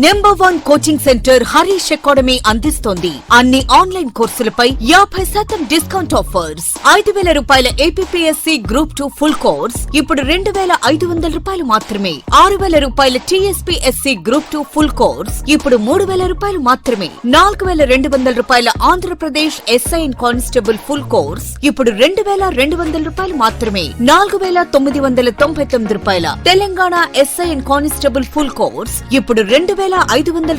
#1 coaching centre Harish academy అందిస్తోంది. అన్ని online కోర్సులపై 50% discount offers. 5,000 రూపాయల APPSC Group 2 ఫుల్ కోర్స్ ఇప్పుడు 2,500 రూపాయలు మాత్రమే. 6,000 రూపాయల TSPSC Group 2 ఫుల్ కోర్స్ ఇప్పుడు 3,000 రూపాయలు మాత్రమే. 4,200 రూపాయల Andhra Pradesh SI and constable full course ఇప్పుడు 2,200 రూపాయలు మాత్రమే. 4,999 రూపాయల Telangana SI and constable full course ఇప్పుడు 2,500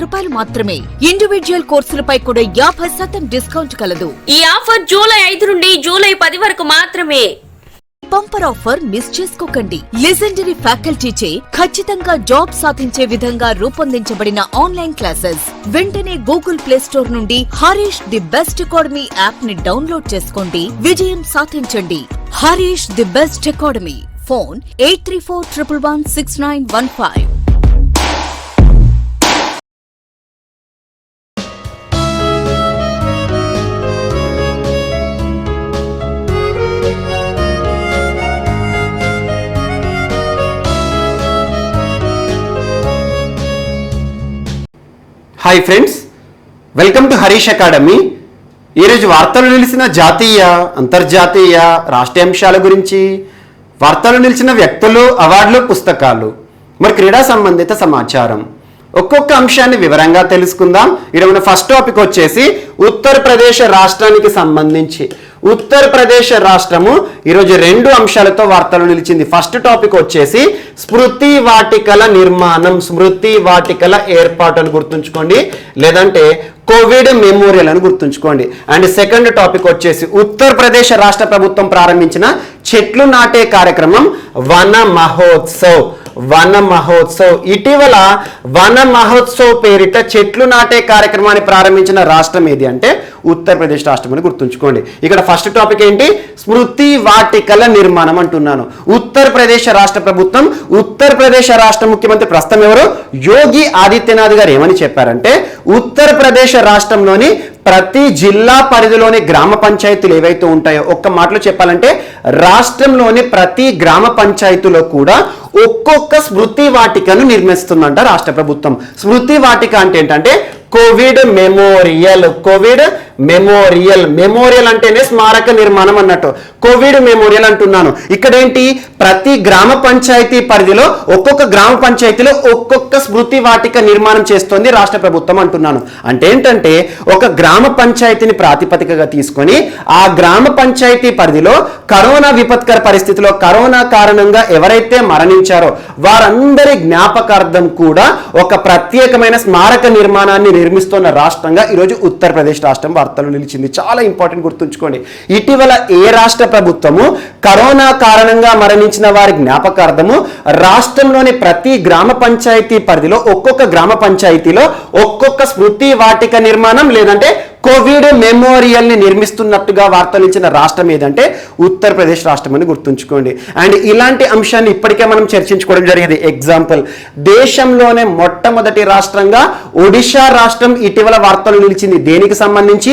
రూపాయలు మాత్రమే. ఇండివిడ్యువల్ కోర్సులపై కూడా 50% డిస్కౌంట్ కలదు. ఈ ఆఫర్ జూలై 5 నుండి జూలై 10 వరకు మాత్రమే. బంపర్ ఆఫర్ మిస్ చేసుకోకండి. లెజెండరీ ఫ్యాకల్టీచే ఖచ్చితంగా జాబ్ సాధించే విధంగా రూపొందించబడిన ఆన్లైన్ క్లాసెస్. వెంటనే గూగుల్ ప్లే స్టోర్ నుండి Harish the best academy app ని డౌన్లోడ్ చేసుకోండి. విజయం సాధించండి. Harish the best academy. Phone 8341116915. Hi friends, welcome to Harish academy. ఈరోజు వార్తలు నిలిచిన జాతీయ, అంతర్జాతీయ, రాష్ట్రీయ అంశాల గురించి, వార్తలు నిలిచిన వ్యక్తులు, అవార్డులు, పుస్తకాలు, మరి క్రీడా సంబంధిత సమాచారం, ఒక్కొక్క అంశాన్ని వివరంగా తెలుసుకుందాం. ఈరోజు మన ఫస్ట్ టాపిక్ వచ్చేసి ఉత్తరప్రదేశ్ రాష్ట్రానికి సంబంధించి. ఉత్తరప్రదేశ్ రాష్ట్రము ఈరోజు 2 అంశాలతో వార్తలు నిలిచింది. ఫస్ట్ టాపిక్ వచ్చేసి స్మృతి వాటికల నిర్మాణం, స్మృతి వాటికల ఏర్పాటు అని గుర్తుంచుకోండి, లేదంటే కోవిడ్ మెమోరియల్ అని గుర్తుంచుకోండి. అండ్ సెకండ్ టాపిక్ వచ్చేసి ఉత్తరప్రదేశ్ రాష్ట్ర ప్రభుత్వం ప్రారంభించిన చెట్లు నాటే కార్యక్రమం వన మహోత్సవ్. వన మహోత్సవ్, ఇటీవల వన మహోత్సవ్ పేరిట చెట్లు నాటే కార్యక్రమాన్ని ప్రారంభించిన రాష్ట్రం ఏది అంటే ఉత్తరప్రదేశ్ రాష్ట్రం అని గుర్తుంచుకోండి. ఇక్కడ ఫస్ట్ టాపిక్ ఏంటి? స్మృతి వాటికల నిర్మాణం అంటున్నాను. ఉత్తరప్రదేశ్ రాష్ట్ర ప్రభుత్వం, ఉత్తరప్రదేశ్ రాష్ట్ర ముఖ్యమంత్రి ప్రస్తుతం ఎవరు? యోగి ఆదిత్యనాథ్ గారు ఏమని చెప్పారంటే, ఉత్తరప్రదేశ్ రాష్ట్రంలోని ప్రతి జిల్లా పరిధిలోని గ్రామ పంచాయతీలు ఏవైతే ఉంటాయో, ఒక్క మాటలో చెప్పాలంటే రాష్ట్రంలోని ప్రతి గ్రామ పంచాయతీలో కూడా ఒక్కొక్క స్మృతి వాటికను నిర్మిస్తుందంట రాష్ట్ర ప్రభుత్వం. స్మృతి వాటిక అంటే ఏంటంటే Covid memorial. Covid memorial, memorial అంటేనే స్మారక నిర్మాణం అన్నట్టు. కోవిడ్ మెమోరియల్ అంటున్నాను. ఇక్కడ ఏంటి? ప్రతి గ్రామ పంచాయతీ పరిధిలో ఒక్కొక్క గ్రామ పంచాయతీలో ఒక్కొక్క స్మృతి వాటిక నిర్మాణం చేస్తోంది రాష్ట్ర ప్రభుత్వం అంటున్నాను. అంటే ఏంటంటే ఒక గ్రామ పంచాయతీని ప్రాతిపదికగా తీసుకొని ఆ గ్రామ పంచాయతీ పరిధిలో కరోనా విపత్కర పరిస్థితిలో, కరోనా కారణంగా ఎవరైతే మరణించారో వారందరి జ్ఞాపకార్థం కూడా ఒక ప్రత్యేకమైన స్మారక నిర్మాణాన్ని నిర్మిస్తున్న రాష్ట్రంగా ఈరోజు ఉత్తరప్రదేశ్ రాష్ట్రం వార్తలు నిలిచింది. చాలా ఇంపార్టెంట్, గుర్తుంచుకోండి. ఇటీవల ఏ రాష్ట్ర ప్రభుత్వము కరోనా కారణంగా మరణించిన వారి జ్ఞాపకార్థము రాష్ట్రంలోని ప్రతి గ్రామ పంచాయతీ పరిధిలో ఒక్కొక్క గ్రామ పంచాయతీలో ఒక్కొక్క స్మృతి వాటిక నిర్మాణం లేదంటే కోవిడ్ మెమోరియల్ ని నిర్మిస్తున్నట్టుగా వార్తలు ఇచ్చిన రాష్ట్రం ఏదంటే ఉత్తరప్రదేశ్ రాష్ట్రం అని గుర్తుంచుకోండి. అండ్ ఇలాంటి అంశాన్ని ఇప్పటికే మనం చర్చించుకోవడం జరిగింది. ఎగ్జాంపుల్, దేశంలోనే మొట్టమొదటి రాష్ట్రంగా ఒడిషా రాష్ట్రం ఇటీవల వార్తలు నిలిచింది. దేనికి సంబంధించి?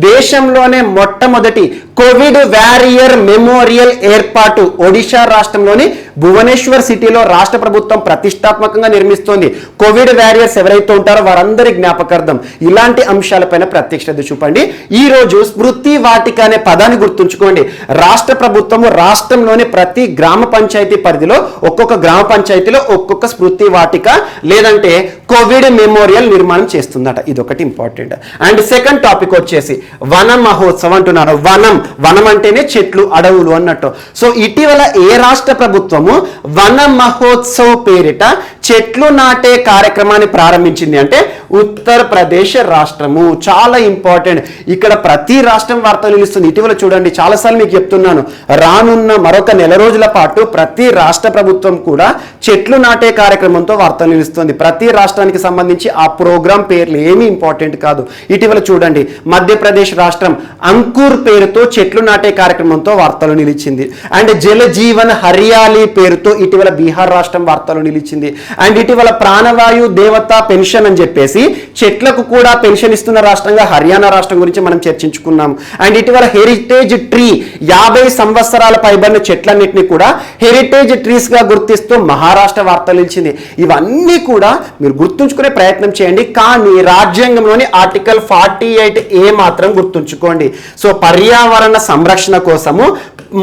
దేశంలోనే మొట్టమొదటి కోవిడ్ వారియర్ మెమోరియల్ ఏర్పాటు ఒడిషా రాష్ట్రంలోని భువనేశ్వర్ సిటీలో రాష్ట్ర ప్రభుత్వం ప్రతిష్టాత్మకంగా నిర్మిస్తోంది. కోవిడ్ వారియర్స్ ఎవరైతే ఉంటారో వారందరి జ్ఞాపకార్థం. ఇలాంటి అంశాలపైన ప్రత్యక్ష చూపండి. ఈ రోజు స్మృతి వాటిక అనే పదాన్ని గుర్తుంచుకోండి. రాష్ట్ర ప్రభుత్వము రాష్ట్రంలోని ప్రతి గ్రామ పంచాయతీ పరిధిలో ఒక్కొక్క గ్రామ పంచాయతీలో ఒక్కొక్క స్మృతి వాటిక లేదంటే కోవిడ్ మెమోరియల్ నిర్మాణం చేస్తుందట. ఇదొకటి ఇంపార్టెంట్. అండ్ సెకండ్ టాపిక్ వచ్చేసి వన మహోత్సవం అంటున్నారు. వనం, వనం అంటేనే చెట్లు, అడవులు అన్నట్టు. సో ఇటీవల ఏ రాష్ట్ర ప్రభుత్వము వన మహోత్సవ్ పేరిట చెట్లు నాటే కార్యక్రమాన్ని ప్రారంభించింది అంటే ఉత్తరప్రదేశ్ రాష్ట్రము. చాలా ఇంపార్టెంట్. ఇక్కడ ప్రతి రాష్ట్రం వార్తలు నిలుస్తుంది. ఇటీవల చూడండి, చాలాసార్లు మీకు చెప్తున్నాను, రానున్న మరొక నెల రోజుల పాటు ప్రతి రాష్ట్ర ప్రభుత్వం కూడా చెట్లు నాటే కార్యక్రమంతో వార్తలు నిలుస్తుంది. ప్రతి రాష్ట్రానికి సంబంధించి ఆ ప్రోగ్రాం పేర్లు ఏమీ ఇంపార్టెంట్ కాదు. ఇటీవల చూడండి, మధ్యప్రదేశ్ రాష్ట్రం అంకుర్ పేరుతో చెట్లు నాటే కార్యక్రమంతో వార్తలు నిలిచింది. అండ్ జల జీవన్ హరియాలి పేరుతో ఇటీవల బీహార్ రాష్ట్రం వార్తలు నిలిచింది. అండ్ ఇటీవల ప్రాణవాయు దేవత పెన్షన్ అని చెప్పేసి ఉంది. చెట్లకు కూడా పెన్షన్ ఇస్తున్న రాష్ట్రంగా హర్యానా రాష్ట్రం గురించి మనం చర్చించుకున్నాం. అండ్ ఇటీవల హెరిటేజ్ ట్రీ 50 సంవత్సరాల పైబడిన చెట్లన్నింటినీ కూడా హెరిటేజ్ ట్రీస్ గా గుర్తిస్తూ మహారాష్ట్ర వార్తలు నిలిచింది. ఇవన్నీ కూడా మీరు గుర్తుంచుకునే ప్రయత్నం చేయండి. కానీ రాజ్యాంగంలోని ఆర్టికల్ 48A మాత్రం గుర్తుంచుకోండి. సో పర్యావరణ సంరక్షణ కోసము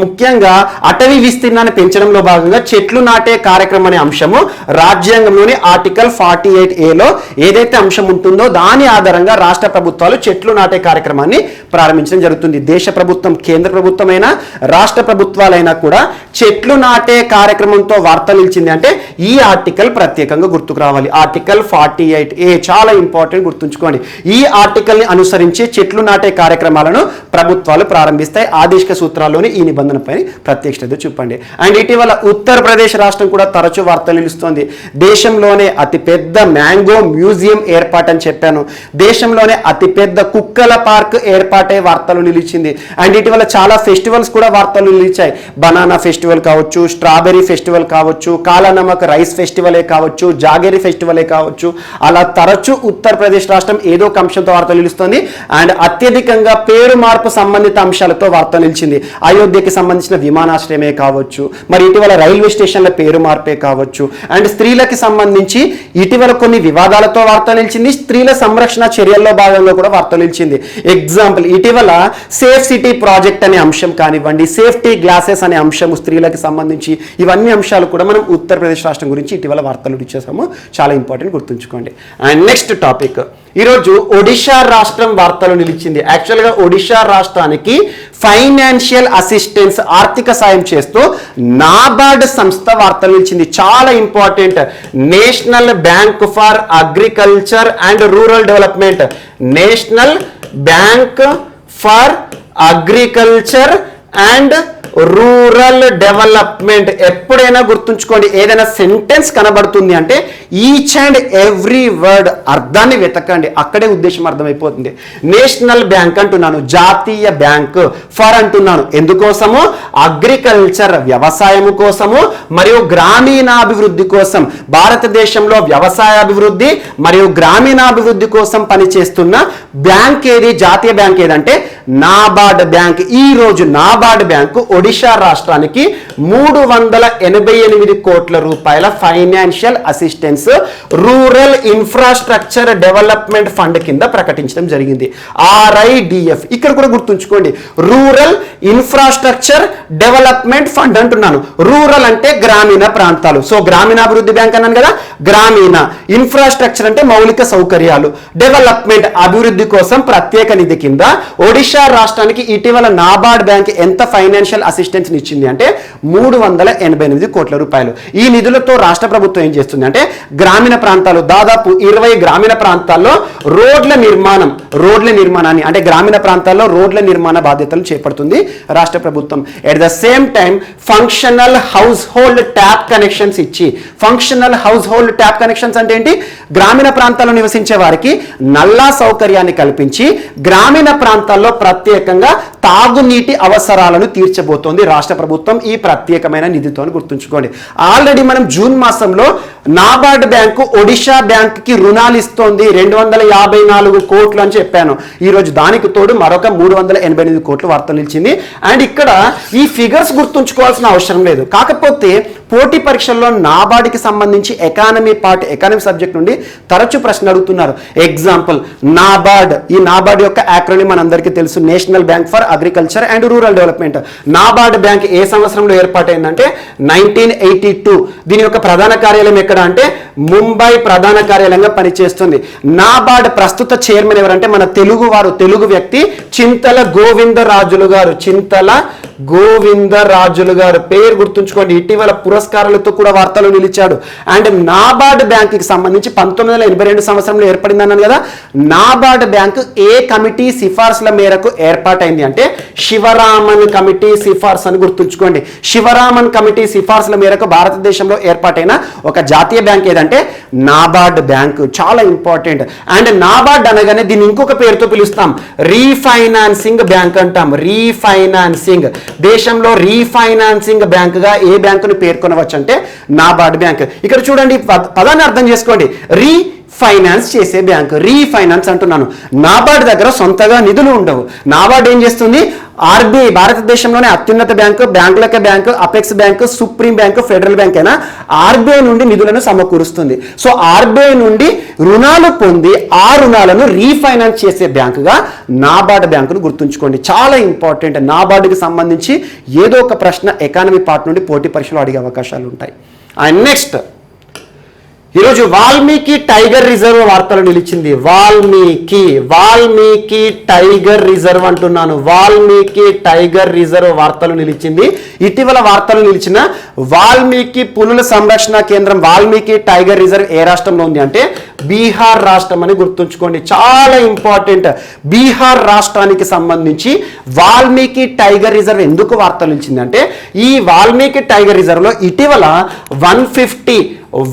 ముఖ్యంగా అటవీ విస్తీర్ణాన్ని పెంచడంలో భాగంగా చెట్లు నాటే కార్యక్రమం అనే అంశము రాజ్యాంగంలోని ఆర్టికల్ 48Aలో ఏదైతే అంశం ఉంటుందో దాని ఆధారంగా రాష్ట్ర ప్రభుత్వాలు చెట్లు నాటే కార్యక్రమాన్ని ప్రారంభించడం జరుగుతుంది. దేశ ప్రభుత్వం, కేంద్ర ప్రభుత్వమైనా రాష్ట్ర ప్రభుత్వాలైనా కూడా చెట్లు నాటే కార్యక్రమంతో వార్తలు నిలిచింది అంటే ఈ ఆర్టికల్ ప్రత్యేకంగా గుర్తుకు రావాలి. ఆర్టికల్ 48A చాలా ఇంపార్టెంట్, గుర్తుంచుకోండి. ఈ ఆర్టికల్ ని అనుసరించి చెట్లు నాటే కార్యక్రమాలను ప్రభుత్వాలు ప్రారంభిస్తాయి. ఆదేశిక సూత్రాల్లోని ఈ నిబంధనపై ప్రత్యేక శ్రద్ధ చూపండి. అండ్ ఇటీవల ఉత్తరప్రదేశ్ రాష్ట్రం కూడా తరచూ వార్తలు నిలుస్తోంది. దేశంలోనే అతిపెద్ద మ్యాంగో మ్యూజియం ఏర్పాటని చెప్పాను. దేశంలోనే అతిపెద్ద కుక్కల పార్క్ ఏర్పాటే వార్తలు నిలిచింది. అండ్ ఇటీవల చాలా ఫెస్టివల్స్ కూడా వార్తలు నిలిచాయి. బనానా ఫెస్టివల్ కావచ్చు, స్ట్రాబెర్రీ ఫెస్టివల్ కావచ్చు, కాలానమక్ రైస్ ఫెస్టివలే కావచ్చు, జాగేరీ ఫెస్టివలే కావచ్చు, అలా తరచూ ఉత్తరప్రదేశ్ రాష్ట్రం ఏదో ఒక అంశంతో వార్తలు నిలుస్తుంది. అండ్ అత్యధికంగా పేరు మార్పు సంబంధిత అంశాలతో వార్తలు నిలిచింది. అయోధ్యకి సంబంధించిన విమానాశ్రయమే కావచ్చు, మరి ఇటీవల రైల్వే స్టేషన్ల పేరు మార్పే కావచ్చు. అండ్ స్త్రీలకి సంబంధించి ఇటీవల కొన్ని వివాదాలతో వార్తలు నిలిచింది. స్త్రీల సంరక్షణ చర్యల్లో భాగంగా కూడా వార్తలు నిలిచింది. ఎగ్జాంపుల్, ఇటీవల సేఫ్ సిటీ ప్రాజెక్ట్ అనే అంశం కానివ్వండి, సేఫ్టీ గ్లాసెస్ అనే అంశం స్త్రీలకు సంబంధించి, ఇవన్నీ అంశాలు కూడా మనం ఉత్తరప్రదేశ్ రాష్ట్రం గురించి ఇటీవల వార్తలు ఇచ్చేసాము. చాలా ఇంపార్టెంట్, గుర్తుంచుకోండి. అండ్ నెక్స్ట్ టాపిక్, ఈరోజు ఒడిషా రాష్ట్రం వార్తలు నిలిచింది. యాక్చువల్గా ఒడిషా రాష్ట్రానికి ఫైనాన్షియల్ అసిస్టెన్స్, ఆర్థిక సాయం చేస్తూ నాబార్డ్ సంస్థ వార్తలు నిలిచింది. చాలా important. National bank for agriculture and rural development, national bank for agriculture and rural development. ఎప్పుడైనా గుర్తుంచుకోండి, ఏదైనా సెంటెన్స్ కనబడుతుంది అంటే ఈచ్ అండ్ ఎవ్రీ వర్డ్ అర్థాన్ని వెతకండి, అక్కడే ఉద్దేశం అర్థమైపోతుంది. నేషనల్ బ్యాంక్ అంటున్నాను, జాతీయ బ్యాంక్. ఫర్ అంటున్నాను ఎందుకోసము? అగ్రికల్చర్, వ్యవసాయము కోసము మరియు గ్రామీణాభివృద్ధి కోసం. భారతదేశంలో వ్యవసాయాభివృద్ధి మరియు గ్రామీణాభివృద్ధి కోసం పనిచేస్తున్న బ్యాంక్ ఏది? జాతీయ బ్యాంక్ ఏదంటే నాబార్డ్ బ్యాంక్. ఈ రోజు నాబార్డ్ బ్యాంకు ఒడిషా రాష్ట్రానికి 388 కోట్ల రూపాయల financial assistance rural infrastructure development fund కింద ప్రకటించడం జరిగింది. RIDF. ఇక్కడ కూడా గుర్తుంచుకోండి, రూరల్ ఇన్ఫ్రాస్ట్రక్చర్ డెవలప్మెంట్ ఫండ్ అంటున్నాను. రూరల్ అంటే గ్రామీణ ప్రాంతాలు. సో గ్రామీణాభివృద్ధి బ్యాంక్ అన్నాను కదా, గ్రామీణ. ఇన్ఫ్రాస్ట్రక్చర్ అంటే మౌలిక సౌకర్యాలు. డెవలప్మెంట్, అభివృద్ధి కోసం ప్రత్యేక నిధి కింద ఒడిషా రాష్ట్రానికి ఇటీవల నాబార్డ్ బ్యాంక్ ఎంత ఫైనాన్షియల్ అసిస్టెన్స్ ఇచ్చింది అంటే 388 కోట్ల రూపాయలు. ఈ నిధులతో రాష్ట్ర ప్రభుత్వం ఏం చేస్తుంది అంటే గ్రామీణ ప్రాంతాలు, దాదాపు 20 గ్రామీణ ప్రాంతాల్లో రోడ్ల నిర్మాణాన్ని అంటే గ్రామీణ ప్రాంతాల్లో రోడ్ల నిర్మాణ బాధ్యతలు చేపడుతుంది రాష్ట్ర ప్రభుత్వం. At the same time functional household tap connections ఇచ్చి, functional household tap connections అంటే ఏంటి? గ్రామీణ ప్రాంతాల్లో నివసించే వారికి నల్లా సౌకర్యాన్ని కల్పించి గ్రామీణ ప్రాంతాల్లో ప్రత్యేకంగా తాగునీటి అవసరాలను తీర్చబోతోంది రాష్ట్ర ప్రభుత్వం ఈ ప్రత్యేకమైన నిధితో. గుర్తుంచుకోండి, ఆల్రెడీ మనం జూన్ మాసంలో నాబార్డ్ బ్యాంకు ఒడిషా బ్యాంకుకి రుణాలు ఇస్తోంది 254 కోట్లు అని చెప్పాను. ఈరోజు దానికి తోడు మరొక 388 కోట్లు వార్త నిలిచింది. అండ్ ఇక్కడ ఈ ఫిగర్స్ గుర్తుంచుకోవాల్సిన అవసరం లేదు, కాకపోతే పోటీ పరీక్షల్లో నాబార్డ్కి సంబంధించి ఎకానమీ సబ్జెక్ట్ నుండి తరచూ ప్రశ్న అడుగుతున్నారు. ఎగ్జాంపుల్, నాబార్డ్. ఈ నాబార్డ్ యొక్క యాక్రోనిమ్ మనందరికీ తెలుసు, national bank for agriculture and rural development. NABARD bank ఏ సంవత్సరంలో ఏర్పాటైందంటే 1982. దీని యొక్క ప్రధాన కార్యాలయం ఎక్కడ అంటే ముంబై ప్రధాన కార్యాలయంగా పనిచేస్తుంది. నాబార్డ్ ప్రస్తుత చైర్మన్ ఎవరంటే మన తెలుగు వ్యక్తి చింతల గోవిందరాజులు గారు. పేరు గుర్తుంచుకోండి, ఇటీవల పురస్కారాలతో కూడా వార్తలు నిలిచాడు. అండ్ నాబార్డ్ బ్యాంక్ కి సంబంధించి 1982 సంవత్సరంలో ఏర్పడిందన్నాను కదా. నాబార్డ్ బ్యాంక్ ఏ కమిటీ సిఫార్సుల మేరకు ఏర్పాటైంది అంటే శివరామన్ కమిటీ సిఫార్సు అని గుర్తుంచుకోండి. శివరామన్ కమిటీ సిఫార్సుల మేరకు భారతదేశంలో ఏర్పాటైన ఒక జాతీయ బ్యాంక్ ఏదంటే అంటే నాబార్డ్ బ్యాంకు, చాలా ఇంపార్టెంట్. అండ్ నాబార్డ్ అనగానే దీన్ని ఇంకొక పేరుతో పిలుస్తాం, రీఫైనాన్సింగ్ బ్యాంక్ అంటాం. రీఫైనాన్సింగ్, దేశంలో రీఫైనాన్సింగ్ బ్యాంకుగా ఏ బ్యాంకును పేర్కొనవచ్చు అంటే నాబార్డ్ బ్యాంక్. ఇక్కడ చూడండి పదాన్ని అర్థం చేసుకోండి, ఫైనాన్స్ చేసే బ్యాంకు, రీఫైనాన్స్ అంటున్నాను. నాబార్డ్ దగ్గర సొంతగా నిధులు ఉండవు. నాబార్డ్ ఏం చేస్తుంది, ఆర్బీఐ భారతదేశంలోనే అత్యున్నత బ్యాంకు, బ్యాంకులకే bank, apex bank, supreme bank, federal bank అయినా ఆర్బీఐ నుండి నిధులను సమకూరుస్తుంది. సో ఆర్బీఐ నుండి రుణాలు పొంది ఆ రుణాలను రీఫైనాన్స్ చేసే బ్యాంకుగా నాబార్డ్ బ్యాంకును గుర్తుంచుకోండి, చాలా ఇంపార్టెంట్. నాబార్డుకి సంబంధించి ఏదో ఒక ప్రశ్న ఎకానమీ పార్ట్ నుండి పోటీ పరీక్షలు అడిగే అవకాశాలు ఉంటాయి. అండ్ నెక్స్ట్, ఈరోజు వాల్మీకి టైగర్ రిజర్వ్ వార్తలు నిలిచింది. వాల్మీకి టైగర్ రిజర్వ్ అంటున్నాను, వాల్మీకి టైగర్ రిజర్వ్ వార్తలు నిలిచింది. ఇటీవల వార్తలు నిలిచిన వాల్మీకి పులుల సంరక్షణ కేంద్రం, వాల్మీకి టైగర్ రిజర్వ్ ఏ రాష్ట్రంలో ఉంది అంటే బీహార్ రాష్ట్రం అని గుర్తుంచుకోండి, చాలా ఇంపార్టెంట్. బీహార్ రాష్ట్రానికి సంబంధించి వాల్మీకి టైగర్ రిజర్వ్ ఎందుకు వార్తలు నిలిచింది అంటే ఈ వాల్మీకి టైగర్ రిజర్వ్లో ఇటీవల 150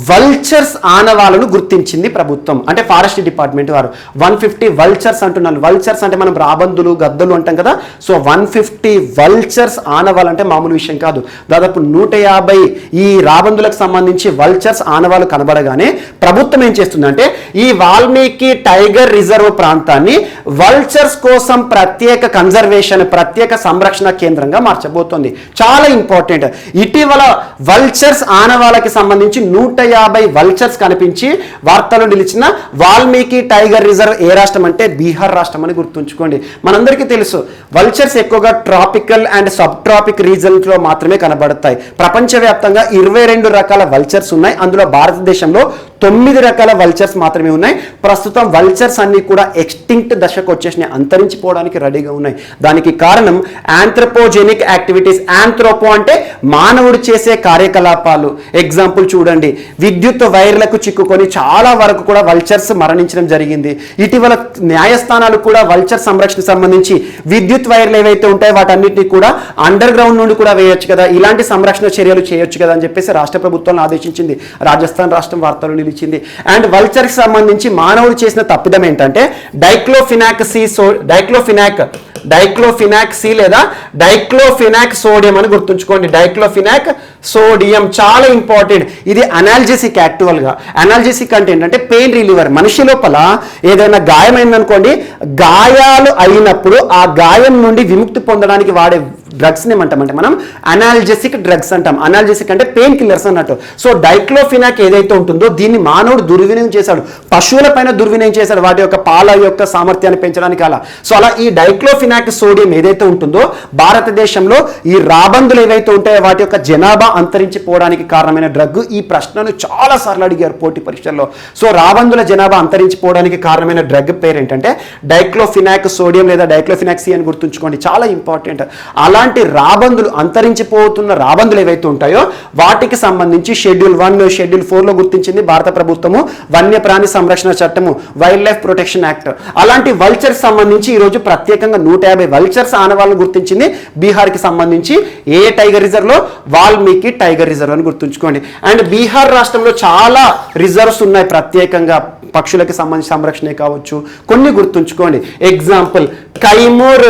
వల్చర్స్ ఆనవాలను గుర్తించింది ప్రభుత్వం, అంటే ఫారెస్ట్ డిపార్ట్మెంట్ వారు. 150 వల్చర్స్ అంటున్నాను. వల్చర్స్ అంటే మనం రాబందులు, గద్దలు అంటాం కదా. సో 150 వల్చర్స్ ఆనవాలు అంటే మామూలు విషయం కాదు. దాదాపు 150 ఈ రాబందులకు సంబంధించి వల్చర్స్ ఆనవాలు కనబడగానే ప్రభుత్వం ఏం చేస్తుందంటే ఈ వాల్మీకి టైగర్ రిజర్వ్ ప్రాంతాన్ని వల్చర్స్ కోసం ప్రత్యేక కన్జర్వేషన్, ప్రత్యేక సంరక్షణ కేంద్రంగా మార్చబోతోంది. చాలా ఇంపార్టెంట్. ఇటీవల వల్చర్స్ ఆనవాలకి సంబంధించి 150 వల్చర్స్ కనిపించి వార్తలు నిలిచిన వాల్మీకి టైగర్ రిజర్వ్ ఏ రాష్ట్రం అంటే బీహార్ రాష్ట్రం అని గుర్తుంచుకోండి. మనందరికీ తెలుసు వల్చర్స్ ఎక్కువగా tropical and sub tropic regions లో మాత్రమే కనబడతాయి. ప్రపంచవ్యాప్తంగా 22 రకాల వల్చర్స్ ఉన్నాయి. అందులో భారతదేశంలో 9 రకాల వల్చర్స్ మాత్రమే ఉన్నాయి. ప్రస్తుతం వల్చర్స్ అన్ని కూడా ఎక్స్టింక్ట్ దశకు వచ్చేసినాయి, అంతరించిపోవడానికి రెడీగా ఉన్నాయి. దానికి కారణం ఆంథ్రోపోజెనిక్ యాక్టివిటీస్. ఆంథ్రోపో అంటే మానవుడు చేసే కార్యకలాపాలు. ఎగ్జాంపుల్ చూడండి, విద్యుత్ వైర్లకు చిక్కుకొని చాలా వరకు కూడా వల్చర్స్ మరణించడం జరిగింది. ఇటీవల న్యాయస్థానాలు కూడా వల్చర్ సంరక్షణ సంబంధించి విద్యుత్ వైర్లు ఏవైతే ఉంటాయో వాటన్నిటిని కూడా అండర్ గ్రౌండ్ నుండి కూడా వేయొచ్చు కదా, ఇలాంటి సంరక్షణ చర్యలు చేయొచ్చు కదా అని చెప్పేసి రాష్ట్ర ప్రభుత్వాలను ఆదేశించింది. రాజస్థాన్ రాష్ట్రం వార్తలు నిలిచింది. అండ్ వల్చర్కి సంబంధించి మానవుడు చేసిన తప్పిదం ఏంటంటే డైక్లోఫినాక్ సి లేదా డైక్లోఫినాక్ సోడియం అని గుర్తుంచుకోండి. డైక్లోఫినాక్ సోడియం చాలా ఇంపార్టెంట్. ఇది అనాల్జెసిక్. యాక్చువల్గా అనాల్జెసిక్ అంటే ఏంటంటే పెయిన్ రిలీవర్. మనిషి లోపల ఏదైనా గాయమైందనుకోండి, గాయాలు అయినప్పుడు ఆ గాయం నుండి విముక్తి పొందడానికి వాడే డ్రగ్స్ ఏమంటామంటే మనం అనాల్జెసిక్ డ్రగ్స్ అంటాం. అనాల్జెసిక్ అంటే పెయిన్ కిల్లర్స్ అన్నట్టు. సో డైక్లోఫినాక్ ఏదైతే ఉంటుందో దీన్ని మానవుడు దుర్వినియోగం చేశాడు, పశువుల పైన దుర్వినియోగం చేశాడు, వాటి యొక్క పాల యొక్క సామర్థ్యాన్ని పెంచడానికి. అలా సో అలా ఈ డైక్లోఫినాక్ సోడియం ఏదైతే ఉంటుందో భారతదేశంలో ఈ రాబందులు ఏవైతే ఉంటాయో వాటి యొక్క జనాభా అంతరించిపోవడానికి కారణమైన డ్రగ్. ఈ ప్రశ్నను చాలా సార్లు అడిగారు పోటీ పరీక్షల్లో. సో రాబందుల జనాభా అంతరించిపోవడానికి కారణమైన డ్రగ్ పేరు ఏంటంటే డైక్లోఫినాక్ సోడియం లేదా డైక్లోఫినాక్ సి అని గుర్తుంచుకోండి, చాలా ఇంపార్టెంట్. అలాంటి రాబందులు, అంతరించిపోతున్న రాబందులు ఏవైతే ఉంటాయో వాటికి సంబంధించి షెడ్యూల్ 1, షెడ్యూల్ 4లో గుర్తించింది భారత ప్రభుత్వము వన్యప్రాణి సంరక్షణ చట్టము, వైల్డ్ లైఫ్ ప్రొటెక్షన్ యాక్ట్. అలాంటి వల్చర్స్ సంబంధించి ఈరోజు ప్రత్యేకంగా 150 వల్చర్స్ ఆనవాళ్ళను గుర్తించింది బీహార్కి సంబంధించి. ఏ టైగర్ రిజర్వ్ లో? వాల్మీకి టైగర్ రిజర్వ్ అని గుర్తుంచుకోండి. అండ్ బీహార్ రాష్ట్రంలో చాలా రిజర్వ్స్ ఉన్నాయి ప్రత్యేకంగా, పక్షులకి సంబంధించి సంరక్షణే కావచ్చు, కొన్ని గుర్తుంచుకోండి. ఎగ్జాంపుల్ కైమూర్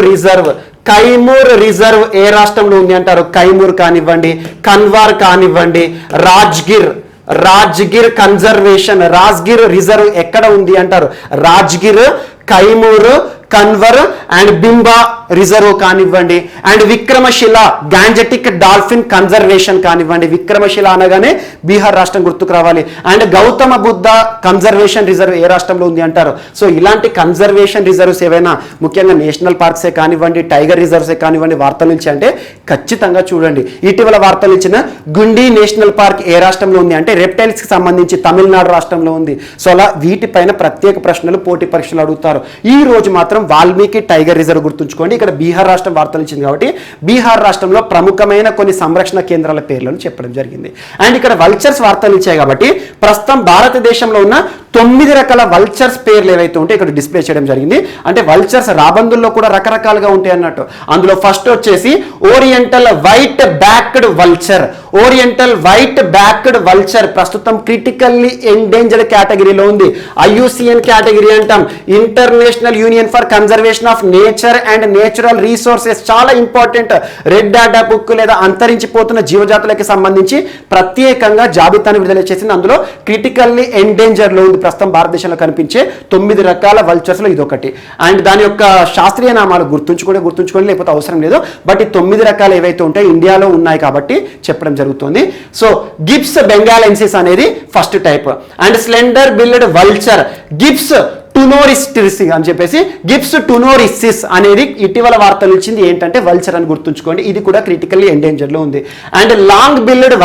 రిజర్వ్ ఏ రాష్ట్రంలో ఉంది అంటారు? కైమూర్ కానివ్వండి, కన్వార్ కానివ్వండి, రాజ్గిర్ కన్జర్వేషన్, రాజ్గిర్ రిజర్వ్ ఎక్కడ ఉంది అంటారు? రాజ్గిర్, కైమూర్, కన్వర్ అండ్ బింబా రిజర్వ్ కానివ్వండి. And Vikramshila gangetic dolphin conservation కానివ్వండి. విక్రమశిల అనగానే బీహార్ రాష్ట్రం గుర్తుకు రావాలి. And Gautama Buddha conservation reserve ఏ రాష్ట్రంలో ఉంది అంటారు? సో ఇలాంటి కన్జర్వేషన్ రిజర్వ్స్ ఏవైనా ముఖ్యంగా నేషనల్ పార్క్సే కానివ్వండి, టైగర్ రిజర్వ్సే కానివ్వండి వార్తలు నుంచి అంటే ఖచ్చితంగా చూడండి. ఇటీవల వార్తలు ఇచ్చిన గుండి నేషనల్ పార్క్ ఏ రాష్ట్రంలో ఉంది అంటే రెప్టైల్స్ కి సంబంధించి తమిళనాడు రాష్ట్రంలో ఉంది. సో అలా వీటిపైన ప్రత్యేక ప్రశ్నలు పోటీ పరీక్షలు అడుగుతారు. ఈ రోజు మాత్రం వాల్మీకి టైగర్ రిజర్వ్ గుర్తుంచుకోండి. ఇక్కడ బీహార్ రాష్ట్రం వార్తలు ఇచ్చింది కాబట్టి బీహార్ రాష్ట్రంలో ప్రముఖమైన కొన్ని సంరక్షణ కేంద్రాల పేర్లను చెప్పడం జరిగింది. అండ్ ఇక్కడ వల్చర్స్ వార్తలు ఇచ్చాయి కాబట్టి ప్రస్తుతం భారతదేశంలో ఉన్న 9 రకాల వల్చర్స్ పేర్లు ఏవైతే ఉంటే ఇక్కడ డిస్ప్లే చేయడం జరిగింది. అంటే వల్చర్స్ రాబందుల్లో కూడా రకరకాలుగా ఉంటాయి అన్నట్టు. అందులో ఫస్ట్ వచ్చేసి oriental white backed vulture. Oriental white backed vulture ప్రస్తుతం క్రిటికల్లీ ఎండేంజర్డ్ కేటగిరీలో ఉంది. IUCN కేటగిరీ అంటాం, international union for conservation of nature and natural resources. చాలా ఇంపార్టెంట్. రెడ్ డాటా బుక్ లేదా అంతరించిపోతున్న జీవజాతులకి సంబంధించి ప్రత్యేకంగా జాబితాను విడుదల చేసింది. అందులో క్రిటికల్లీ ఎండేంజర్ లో ఉంది ప్రస్తుతం భారతదేశంలో కనిపించే 9 రకాల వల్చర్స్ లో ఇదొకటి. అండ్ దాని యొక్క శాస్త్రీయ నామాలు గుర్తుంచుకోండి లేకపోతే అవసరం లేదు. బట్ ఈ 9 రకాలు ఏవైతే ఉంటాయో ఇండియాలో ఉన్నాయి కాబట్టి చెప్పడం జరుగుతుంది. సో గిబ్స్ బెంగాలెన్సిస్ అనేది first type. And slender build vulture Gibbs టునోరిస్టిస్ అని చెప్పేసి గిబ్స్ టునోరిసిస్ అనేది ఇటీవల వార్తలు ఇచ్చింది ఏంటంటే వల్చర్ అని గుర్తుంచుకోండి. ఇది కూడా క్రిటికల్లీ ఎండేంజర్ లో ఉంది. అండ్ లాంగ్ బిల్డ్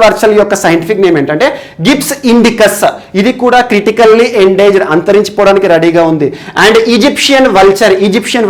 వల్చర్ యొక్క సైంటిఫిక్ నేమ్ ఏంటంటే గిబ్స్ ఇండికస్. ఇది కూడా క్రిటికల్లీ ఎండేంజర్, అంతరించిపోవడానికి రెడీగా ఉంది. అండ్ ఈజిప్షియన్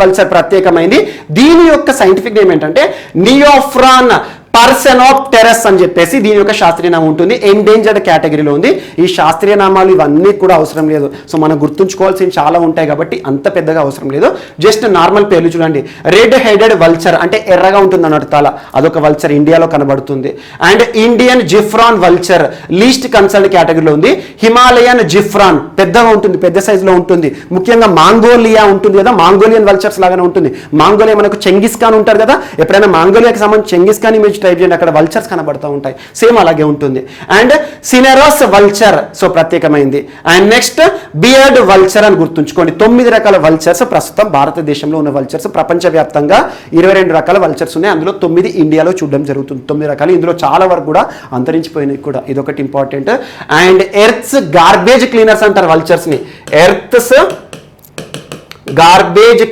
వల్చర్ ప్రత్యేకమైంది. దీని యొక్క సైంటిఫిక్ నేమ్ ఏంటంటే నియోఫ్రాన్ పర్సెనోప్టెరస్ అని చెప్పేసి దీని యొక్క శాస్త్రీయ నామం ఉంటుంది. ఎండేంజర్డ్ కేటగిరీలో ఉంది. ఈ శాస్త్రీయ నామాలు ఇవన్నీ కూడా అవసరం లేదు. సో మనం గుర్తుంచుకోవాల్సినవి చాలా ఉంటాయి కాబట్టి అంత పెద్దగా అవసరం లేదు. జస్ట్ నార్మల్ పేర్లు చూడండి. రెడ్ హెడెడ్ వల్చర్ అంటే ఎర్రగా ఉంటుంది అన్నట్టు తల, అదొక వల్చర్ ఇండియాలో కనబడుతుంది. అండ్ ఇండియన్ జిఫ్రాన్ వల్చర్ లీస్ట్ కన్సర్న్ కేటగిరీలో ఉంది. హిమాలయన్ జిఫ్రాన్ పెద్దగా ఉంటుంది, పెద్ద సైజులో ఉంటుంది. ముఖ్యంగా మాంగోలియా ఉంటుంది కదా, మాంగోలియన్ వల్చర్స్ లాగానే ఉంటుంది. మాంగోలియా మనకు చెంగిస్ ఖాన్ ఉంటారు కదా, ఎప్పుడైనా మాంగోలియాకి సంబంధించి చెంగిస్ ఖాన్ ఇమేజ్ టైప్ చేయండి, అక్కడ వల్చర్స్ కనబడుతూ ఉంటాయి. సేమ్ అలాగే ఉంటుంది. అండ్ సినెరోస్ వల్చర్ సో ప్రత్యేకమైంది. అండ్ నెక్స్ట్ బియర్డ్ వల్చర్ అని గుర్తుంచుకోండి. 9 రకాల వల్చర్స్ ప్రస్తుతం భారతదేశంలో ఉన్న వల్చర్స్. ప్రపంచవ్యాప్తంగా 22 రకాల వల్చర్స్ ఉన్నాయి. అందులో 9 ఇండియాలో చూడడం జరుగుతుంది. 9 రకాలు. ఇందులో చాలా వరకు కూడా అంతరించిపోయినాయి కూడా, ఇదొకటి important. And earth's garbage cleaners అంటారు వల్చర్స్ ని. ఎర్త్స్ గార్బేజ్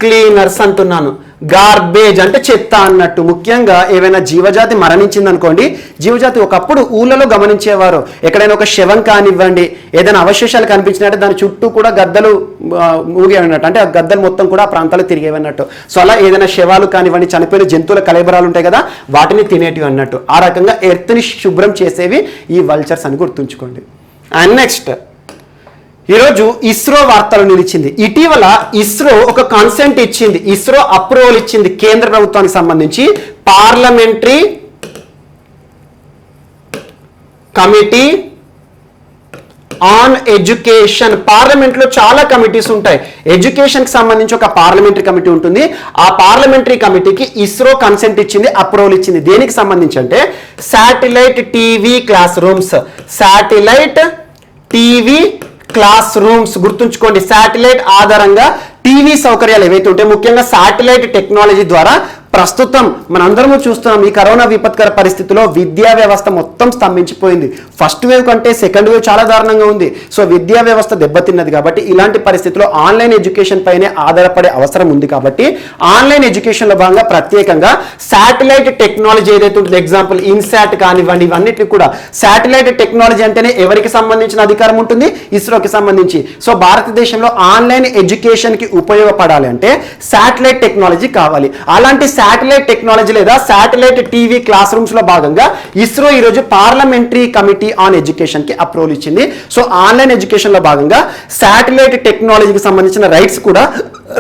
క్లీనర్స్ అంటున్నాను. గార్బేజ్ అంటే చెత్త అన్నట్టు. ముఖ్యంగా ఏవైనా జీవజాతి మరణించింది అనుకోండి, జీవజాతి ఒకప్పుడు ఊళ్ళలో గమనించేవారు. ఎక్కడైనా ఒక శవం కానివ్వండి, ఏదైనా అవశేషాలు కనిపించినట్టు దాని చుట్టూ కూడా గద్దలు ఊగేవన్నట్టు, అంటే ఆ గద్దలు మొత్తం కూడా ఆ ప్రాంతాలు తిరిగేవన్నట్టు. సో అలా ఏదైనా శవాలు కానివ్వండి, చనిపోయిన జంతువుల కళేబరాలు ఉంటాయి కదా, వాటిని తినేటివి అన్నట్టు. ఆ రకంగా ఎర్త్ని శుభ్రం చేసేవి ఈ వల్చర్స్ అని గుర్తుంచుకోండి. అండ్ నెక్స్ట్ ఈరోజు ఇస్రో వార్తలు నిలిచింది. ఇటీవల ఇస్రో ఒక కాన్సెంట్ ఇచ్చింది, ఇస్రో అప్రూవల్ ఇచ్చింది కేంద్ర ప్రభుత్వానికి సంబంధించి. Parliamentary committee on education. Parliament లో చాలా కమిటీస్ ఉంటాయి. ఎడ్యుకేషన్ కి సంబంధించి ఒక పార్లమెంటరీ కమిటీ ఉంటుంది. ఆ పార్లమెంటరీ కమిటీకి ఇస్రో కన్సెంట్ ఇచ్చింది, అప్రూవల్ ఇచ్చింది. దేనికి సంబంధించి అంటే శాటిలైట్ టీవీ క్లాస్ రూమ్స్ గుర్తుంచుకోండి. శాటిలైట్ ఆధారంగా టీవీ సౌకర్యాలు ఏవైతే ఉంటాయి, ముఖ్యంగా శాటిలైట్ టెక్నాలజీ ద్వారా ప్రస్తుతం మనందరము చూస్తున్నాం. ఈ కరోనా విపత్కర పరిస్థితిలో విద్యా వ్యవస్థ మొత్తం స్తంభించిపోయింది. ఫస్ట్ వేవ్ కంటే సెకండ్ వేవ్ చాలా దారుణంగా ఉంది. సో విద్యా వ్యవస్థ దెబ్బతిన్నది కాబట్టి ఇలాంటి పరిస్థితుల్లో ఆన్లైన్ ఎడ్యుకేషన్ పైనే ఆధారపడే అవసరం ఉంది. కాబట్టి ఆన్లైన్ ఎడ్యుకేషన్లో భాగంగా ప్రత్యేకంగా శాటిలైట్ టెక్నాలజీ ఏదైతే ఉంటుందో, ఎగ్జాంపుల్ ఇన్సాట్ కానివ్వండి, ఇవన్నిటికి కూడా శాటిలైట్ టెక్నాలజీ అంటేనే ఎవరికి సంబంధించిన అధికారం ఉంటుంది? ఇస్రోకి సంబంధించి. సో భారతదేశంలో ఆన్లైన్ ఎడ్యుకేషన్కి ఉపయోగపడాలి అంటే శాటిలైట్ టెక్నాలజీ కావాలి. అలాంటి శాటిలైట్ టెక్నాలజీ లేదా శాటిలైట్ టీవీ క్లాస్ రూమ్స్ లో భాగంగా ఇస్రో ఈరోజు పార్లమెంటరీ కమిటీ ఆన్ ఎడ్యుకేషన్ కి అప్రూవల్ ఇచ్చింది. సో ఆన్లైన్ ఎడ్యుకేషన్ లో భాగంగా శాటిలైట్ టెక్నాలజీకి సంబంధించిన రైట్స్ కూడా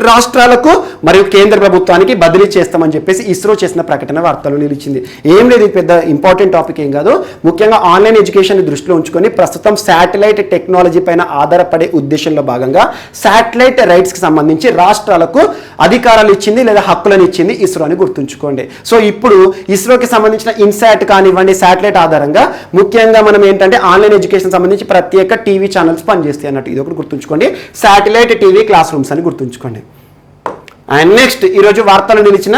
రాష్ట్రాలకు మరియు కేంద్ర ప్రభుత్వానికి బదిలీ చేస్తామని చెప్పేసి ఇస్రో చేసిన ప్రకటన వార్తలు నిలిచింది. ఏం లేదు, పెద్ద ఇంపార్టెంట్ టాపిక్ ఏం కాదు. ముఖ్యంగా ఆన్లైన్ ఎడ్యుకేషన్ దృష్టిలో ఉంచుకొని ప్రస్తుతం శాటిలైట్ టెక్నాలజీ పైన ఆధారపడే ఉద్దేశంలో భాగంగా శాటిలైట్ రైట్స్ కి సంబంధించి రాష్ట్రాలకు అధికారాలు ఇచ్చింది లేదా హక్కులను ఇచ్చింది ఇస్రో అని గుర్తుంచుకోండి. సో ఇప్పుడు ఇస్రోకి సంబంధించిన ఇన్సాట్ కానివ్వండి, శాటిలైట్ ఆధారంగా ముఖ్యంగా మనం ఏంటంటే ఆన్లైన్ ఎడ్యుకేషన్ సంబంధించి ప్రత్యేక టీవీ ఛానల్స్ పనిచేస్తాయి అన్నట్టు. ఇది ఒకటి గుర్తుంచుకోండి. శాటిలైట్ టీవీ క్లాస్ రూమ్స్ అని గుర్తుంచుకోండి. అండ్ నెక్స్ట్ ఈరోజు వార్తలు నిలిచిన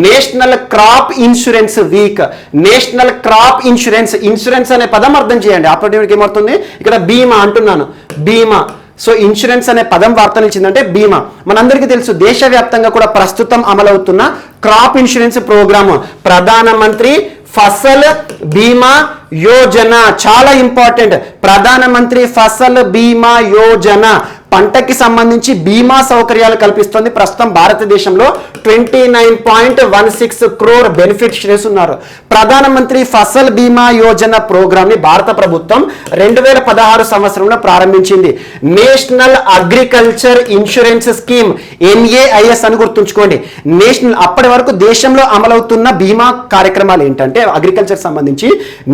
national crop insurance week. National crop insurance అనే పదం అర్థం చేయండి. ఆపరేటివ్కి ఏమవుతుంది? ఇక్కడ బీమా అంటున్నాను, బీమా. సో ఇన్సూరెన్స్ అనే పదం వార్తలు ఇచ్చిందంటే బీమా. మనందరికీ తెలుసు దేశవ్యాప్తంగా కూడా ప్రస్తుతం అమలవుతున్న క్రాప్ ఇన్సూరెన్స్ ప్రోగ్రామ్ ప్రధానమంత్రి ఫసల్ బీమా యోజన. చాలా ఇంపార్టెంట్. ప్రధానమంత్రి ఫసల్ బీమా యోజన పంటకి సంబంధించి బీమా సౌకర్యాలు కల్పిస్తోంది. ప్రస్తుతం భారతదేశంలో 29.16 crore బెనిఫిషరీస్ ఉన్నారు. ప్రధానమంత్రి ఫసల్ బీమా యోజన ప్రోగ్రామ్ ని భారత ప్రభుత్వం 2016 సంవత్సరంలో ప్రారంభించింది. National agriculture insurance scheme NAIS అని గుర్తుంచుకోండి. నేషనల్ అప్పటి వరకు దేశంలో అమలవుతున్న బీమా కార్యక్రమాలు ఏంటంటే అగ్రికల్చర్ సంబంధించి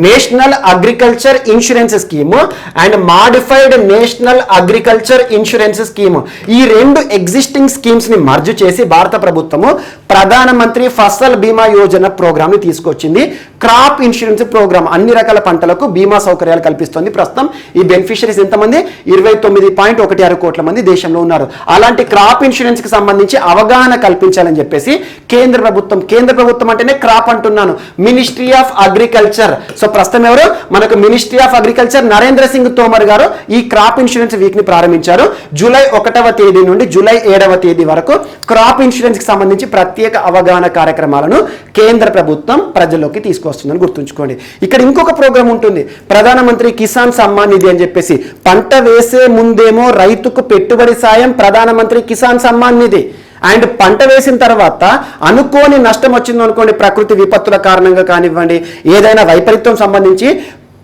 national agriculture insurance scheme and modified national agriculture insurance scheme, ఈ రెండు ఎగ్జిస్టింగ్ స్కీమ్స్ ని మర్జ్ చేసి భారత ప్రభుత్వము ప్రధానమంత్రి ఫసల్ బీమా యోజన ప్రోగ్రామ్ ని తీసుకొచ్చింది. క్రాప్ ఇన్సూరెన్స్ ప్రోగ్రామ్ అన్ని రకాల పంటలకు బీమా సౌకర్యాలు కల్పిస్తుంది. ప్రస్తుతం ఈ బెనిఫిషరీస్ ఎంతమంది? 29.16 కోట్ల మంది దేశంలో ఉన్నారు. అలాంటి క్రాప్ ఇన్సూరెన్స్ కి సంబంధించి అవగాహన కల్పించాలని చెప్పేసి కేంద్ర ప్రభుత్వం అంటేనే క్రాప్ అంటున్నాను, మినిస్ట్రీ ఆఫ్ అగ్రికల్చర్. సో ప్రస్తుతం ఎవరు మనకు ministry of agriculture Narendra Singh Tomar గారు ఈ క్రాప్ ఇన్సూరెన్స్ వీక్ ని ప్రారంభించారు. జూలై 1వ తేదీ నుండి జూలై 7వ తేదీ వరకు క్రాప్ ఇన్సూరెన్స్ కి సంబంధించి ప్రత్యేక అవగాహన కార్యక్రమాలను కేంద్ర ప్రభుత్వం ప్రజల్లోకి తీసుకొస్తుందని గుర్తుంచుకోండి. ఇక్కడ ఇంకొక ప్రోగ్రామ్ ఉంటుంది, ప్రధానమంత్రి కిసాన్ సమ్మాన్ నిధి అని చెప్పేసి. పంట వేసే ముందేమో రైతుకు పెట్టుబడి సాయం ప్రధానమంత్రి కిసాన్ సమ్మాన్ నిధి, అండ్ పంట వేసిన తర్వాత అనుకోని నష్టం వచ్చింది అనుకోండి, ప్రకృతి విపత్తుల కారణంగా కానివ్వండి, ఏదైనా వైపరీత్యం సంబంధించి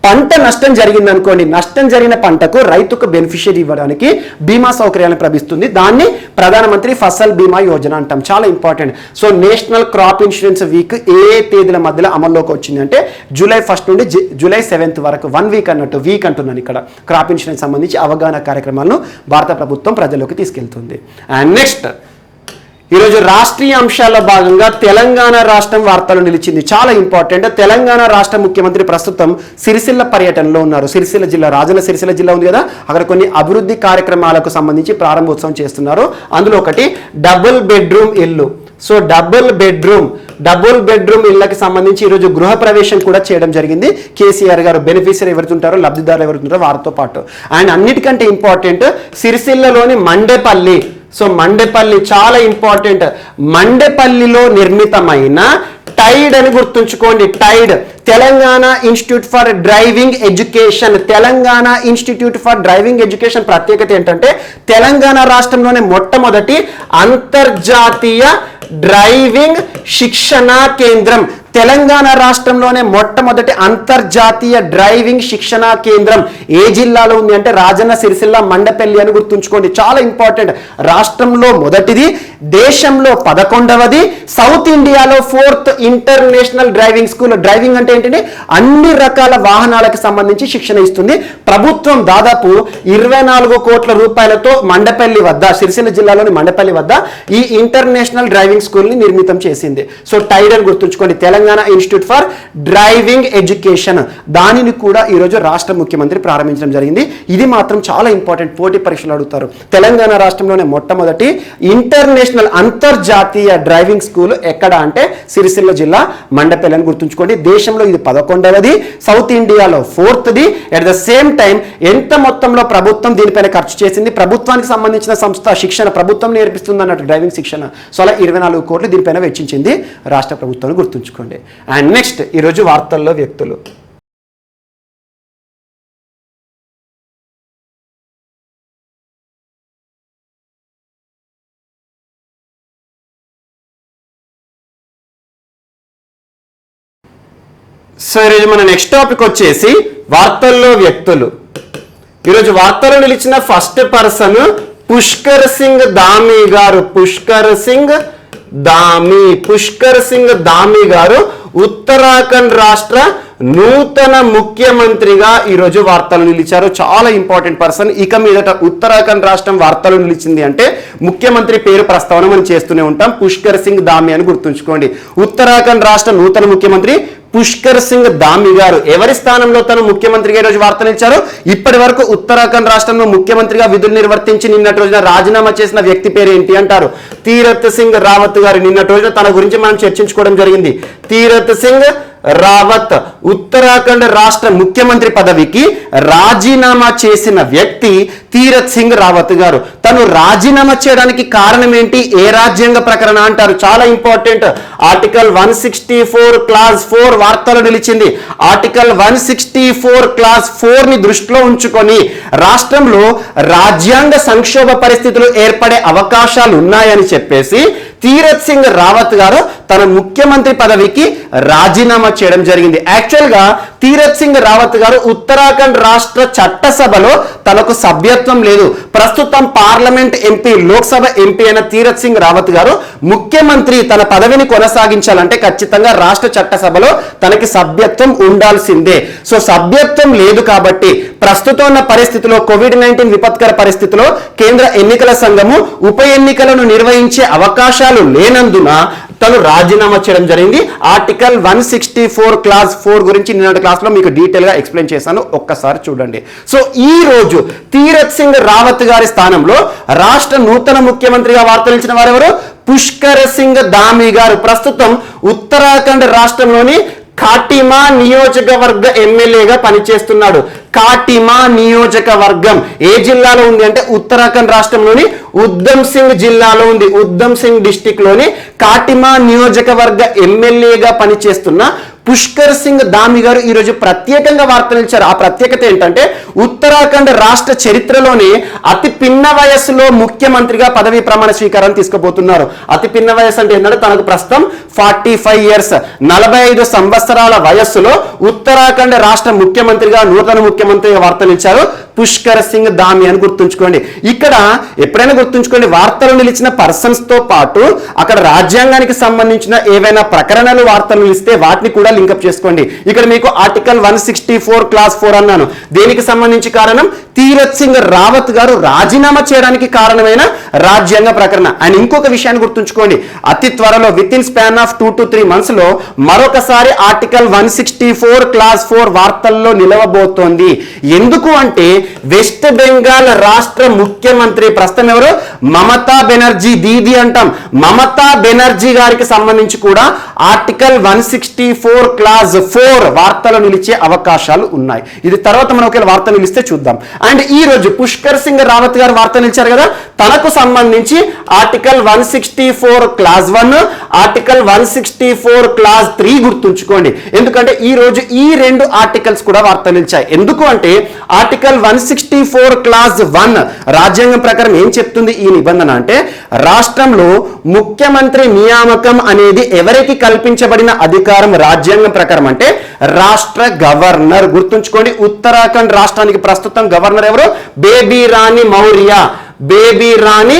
పంట నష్టం జరిగింది అనుకోండి, నష్టం జరిగిన పంటకు రైతుకు బెనిఫిషియరీ ఇవ్వడానికి బీమా సౌకర్యాలను ప్రభిస్తుంది. దాన్ని ప్రధానమంత్రి ఫసల్ బీమా యోజన అంటాం. చాలా important. So national crop insurance week ఏ తేదీల మధ్యలో అమల్లోకి వచ్చింది అంటే జూలై 1 నుండి జూలై 7 వరకు, 1 వీక్ అన్నట్టు, వీక్ అంటున్నాను ఇక్కడ. క్రాప్ ఇన్సూరెన్స్ సంబంధించి అవగాహన కార్యక్రమాలను భారత ప్రభుత్వం ప్రజల్లోకి తీసుకెళ్తుంది. అండ్ నెక్స్ట్ ఈరోజు రాష్ట్రీయ అంశాల్లో భాగంగా తెలంగాణ రాష్ట్రం వార్తలు నిలిచింది. చాలా ఇంపార్టెంట్. తెలంగాణ రాష్ట్ర ముఖ్యమంత్రి ప్రస్తుతం సిరిసిల్ల పర్యటనలో ఉన్నారు. సిరిసిల్ల జిల్లా, రాజన్న సిరిసిల్ల జిల్లా ఉంది కదా, అక్కడ కొన్ని అభివృద్ధి కార్యక్రమాలకు సంబంధించి ప్రారంభోత్సవం చేస్తున్నారు. అందులో ఒకటి డబుల్ బెడ్రూమ్ ఇల్లు. సో డబుల్ బెడ్రూమ్ ఇళ్ళకి సంబంధించి ఈరోజు గృహ ప్రవేశం కూడా చేయడం జరిగింది. కేసీఆర్ గారు బెనిఫిషియరీ ఎవరుతుంటారో, లబ్ధిదారులు ఎవరుతుంటారో వారితో పాటు. అండ్ అన్నిటికంటే ఇంపార్టెంట్ సిరిసిల్లలోని మండేపల్లి. సో మండేపల్లి చాలా ఇంపార్టెంట్. మండేపల్లిలో నిర్మితమైన టైడ్ అని గుర్తుంచుకోండి. TIDE Telangana institute for driving education. Telangana institute for driving education ప్రత్యేకత ఏంటంటే తెలంగాణ రాష్ట్రంలోనే మొట్టమొదటి అంతర్జాతీయ డ్రైవింగ్ శిక్షణ కేంద్రం. తెలంగాణ రాష్ట్రంలోనే మొట్టమొదటి అంతర్జాతీయ డ్రైవింగ్ శిక్షణ కేంద్రం ఏ జిల్లాలో ఉంది అంటే రాజన్న సిరిసిల్ల మండపల్లి అని గుర్తుంచుకోండి. చాలా ఇంపార్టెంట్. రాష్ట్రంలో మొదటిది, దేశంలో 11వది, సౌత్ ఇండియాలో 4th international driving school. Driving అంటే ఏంటంటే అన్ని రకాల వాహనాలకు సంబంధించి శిక్షణ ఇస్తుంది. ప్రభుత్వం దాదాపు 24 కోట్ల రూపాయలతో మండపల్లి వద్ద, సిరిసిల్ల జిల్లాలోని మండపల్లి వద్ద ఈ ఇంటర్నేషనల్ డ్రైవింగ్ స్కూల్ ని నిర్మితం చేసింది. సో టైడ్ అని గుర్తుంచుకోండి, Telangana institute for driving education. దానిని కూడా ఈరోజు రాష్ట్ర ముఖ్యమంత్రి ప్రారంభించడం జరిగింది. ఇది మాత్రం చాలా ఇంపార్టెంట్, పోటీ పరీక్షలు అడుగుతారు. తెలంగాణ రాష్ట్రంలోనే మొట్టమొదటి ఇంటర్నేషనల్ అంతర్జాతీయ డ్రైవింగ్ స్కూల్ ఎక్కడ అంటే సిరిసిల్ల జిల్లా మండపల్లి అని గుర్తుంచుకోండి. దేశంలో ఇది 11వది, సౌత్ ఇండియాలో 4thది. అట్ ద సేమ్ టైం ఎంత మొత్తంలో ప్రభుత్వం దీనిపైన ఖర్చు చేసింది, ప్రభుత్వానికి సంబంధించిన సంస్థ శిక్షణ ప్రభుత్వం నేర్పిస్తుంది అన్నట్టు డ్రైవింగ్ శిక్షణ. సో అలా 24 కోట్లు దీనిపైన వెచ్చించింది రాష్ట్ర ప్రభుత్వాన్ని గుర్తుంచుకోండి. అండ్ నెక్స్ట్ ఈరోజు వార్తల్లో వ్యక్తులు. సో ఈరోజు మన నెక్స్ట్ టాపిక్ వచ్చేసి వార్తల్లో వ్యక్తులు. ఈరోజు వార్తల్లో నిలిచిన ఫస్ట్ పర్సన్ పుష్కర్ సింగ్ ధామీ గారు. పుష్కర్ సింగ్ ధామీ గారు ఉత్తరాఖండ్ రాష్ట్ర నూతన ముఖ్యమంత్రిగా ఈరోజు వార్తలు నిలిచారు. చాలా ఇంపార్టెంట్ పర్సన్. ఇక మీదట ఉత్తరాఖండ్ రాష్ట్రం వార్తలు నిలిచింది అంటే ముఖ్యమంత్రి పేరు ప్రస్తావన మనం చేస్తూనే ఉంటాం. పుష్కర్ సింగ్ ధామీ అని గుర్తుంచుకోండి. ఉత్తరాఖండ్ రాష్ట్ర నూతన ముఖ్యమంత్రి పుష్కర్ సింగ్ ధామీ గారు. ఎవరి స్థానంలో తను ముఖ్యమంత్రిగా ఈరోజు వార్తలు ఇచ్చారు? ఇప్పటి వరకు ఉత్తరాఖండ్ రాష్ట్రంలో ముఖ్యమంత్రిగా విధులు నిర్వర్తించి నిన్నటి రోజున రాజీనామా చేసిన వ్యక్తి పేరు ఏంటి అంటారు? తీరత్ సింగ్ రావత్ గారు. నిన్నటి రోజున తన గురించి మనం చర్చించుకోవడం జరిగింది. తీరత్ సింగ్ రావత్ ఉత్తరాఖండ్ రాష్ట్ర ముఖ్యమంత్రి పదవికి రాజీనామా చేసిన వ్యక్తి తీరత్ సింగ్ రావత్ గారు. తను రాజీనామా చేయడానికి కారణం ఏంటి, ఏ రాజ్యాంగ ప్రకరణ అంటారు? చాలా ఇంపార్టెంట్. ఆర్టికల్ 164 క్లాజ్ 4 వార్తలు నిలిచింది. ఆర్టికల్ 164 క్లాజ్ 4 ని దృష్టిలో ఉంచుకొని రాష్ట్రంలో రాజ్యాంగ సంక్షోభ పరిస్థితులు ఏర్పడే అవకాశాలు ఉన్నాయని చెప్పేసి తీరత్ సింగ్ రావత్ గారు తన ముఖ్యమంత్రి పదవికి రాజీనామా చేయడం జరిగింది. యాక్చువల్ గా తీరత్ సింగ్ రావత్ గారు ఉత్తరాఖండ్ రాష్ట్ర చట్టసభలో తనకు సభ్యత్వం లేదు. ప్రస్తుతం పార్లమెంట్ ఎంపీ, లోక్సభ ఎంపీ అయిన తీరత్ సింగ్ రావత్ గారు ముఖ్యమంత్రి తన పదవిని కొనసాగించాలంటే ఖచ్చితంగా రాష్ట్ర చట్టసభలో తనకి సభ్యత్వం ఉండాల్సిందే. సో సభ్యత్వం లేదు కాబట్టి ప్రస్తుతం ఉన్న పరిస్థితిలో కోవిడ్-19 విపత్కర పరిస్థితిలో కేంద్ర ఎన్నికల సంఘము ఉప ఎన్నికలను నిర్వహించే అవకాశాలు లేనందున తను రాజీనామా చేయడం జరిగింది. ఆర్టికల్ 164 క్లాజ్ 4 గురించి నిన్నటి క్లాస్ లో మీకు డీటెయిల్ గా ఎక్స్ప్లెయిన్ చేశాను, ఒక్కసారి చూడండి. సో ఈ రోజు తీరత్ సింగ్ రావత్ గారి స్థానంలో రాష్ట్ర నూతన ముఖ్యమంత్రిగా వార్తలు ఇచ్చిన వారెవరు? పుష్కర్ సింగ్ ధామీ గారు. ప్రస్తుతం ఉత్తరాఖండ్ రాష్ట్రంలోని కాటిమా నియోజకవర్గ ఎమ్మెల్యేగా పనిచేస్తున్నాడు. కాటిమా నియోజకవర్గం ఏ జిల్లాలో ఉంది అంటే ఉత్తరాఖండ్ రాష్ట్రంలోని ఉద్దమ్ సింగ్ జిల్లాలో ఉంది. ఉద్దమ్ సింగ్ డిస్టిక్ లోని కాటిమా నియోజకవర్గ ఎమ్మెల్యేగా పనిచేస్తున్న పుష్కర్ సింగ్ ధామీ గారు ఈ రోజు ప్రత్యేకంగా వార్తలు ఇచ్చారు. ఆ ప్రత్యేకత ఏంటంటే ఉత్తరాఖండ్ రాష్ట్ర చరిత్రలోనే అతి పిన్న వయస్సులో ముఖ్యమంత్రిగా పదవీ ప్రమాణ స్వీకారం తీసుకోబోతున్నారు. అతి పిన్న వయస్సు అంటే ఏంటంటే తనకు ప్రస్తుతం 45 ఇయర్స్, 45 సంవత్సరాల వయస్సులో ఉత్తరాఖండ్ రాష్ట్ర ముఖ్యమంత్రిగా, నూతన ముఖ్యమంత్రిగా వార్తలు ఇచ్చారు పుష్కర్ సింగ్ ధామీ అని గుర్తుంచుకోండి. ఇక్కడ ఎప్పుడైనా గుర్తుంచుకోండి, వార్తలు నిలిచిన పర్సన్స్ తో పాటు అక్కడ రాజ్యాంగానికి సంబంధించిన ఏవైనా ప్రకరణలు వార్తలు నిలిస్తే వాటిని కూడా లింకప్ చేసుకోండి. ఇక్కడ మీకు ఆర్టికల్ 164 క్లాస్ 4 అన్నాను. దేనికి సంబంధించి కారణం? తీరత్ సింగ్ రావత్ గారు రాజీనామా చేయడానికి కారణమైన రాజ్యాంగ ప్రకరణ. అండ్ ఇంకొక విషయాన్ని గుర్తుంచుకోండి, అతి త్వరలో with in span of 2 to 3 months లో మరొకసారి ఆర్టికల్ 164 క్లాస్ 4 వార్తల్లో నిలవబోతోంది. ఎందుకు అంటే వెస్ట్ బెంగాల్ రాష్ట్ర ముఖ్యమంత్రి ప్రస్తుతం ఎవరు? మమతా బెనర్జీ, దీది అంటాం. మమతా బెనర్జీ గారికి సంబంధించి కూడా ఆర్టికల్ 164 క్లాజ్ 4 వార్తలు నిలిచే అవకాశాలు ఉన్నాయి. ఇది తర్వాత మనం ఒకవేళ వార్త నిలిస్తే చూద్దాం. అండ్ ఈ రోజు పుష్కర్ సింగ్ రావత్ గారు వార్త నిలిచారు కదా, తనకు సంబంధించి ఆర్టికల్ 164 క్లాజ్ 1, ఆర్టికల్ 164 క్లాజ్ 3 గుర్తుంచుకోండి. ఎందుకంటే ఈ రోజు ఈ 2 ఆర్టికల్స్ కూడా వార్త నిలిచాయి. ఎందుకు అంటే ఆర్టికల్ 164 క్లాజ్ 1 రాజ్యాంగం ప్రకారం ఏం చెప్తుంది ఈ నిబంధన అంటే రాష్ట్రంలో ముఖ్యమంత్రి నియామకం అనేది ఎవరికి కల్పించబడిన అధికారం రాజ్యాంగం ప్రకారం అంటే రాష్ట్ర గవర్నర్. గుర్తుంచుకోండి, ఉత్తరాఖండ్ రాష్ట్రానికి ప్రస్తుతం గవర్నర్ ఎవరు? బేబీ రాణి మౌర్య. బేబీ రాణి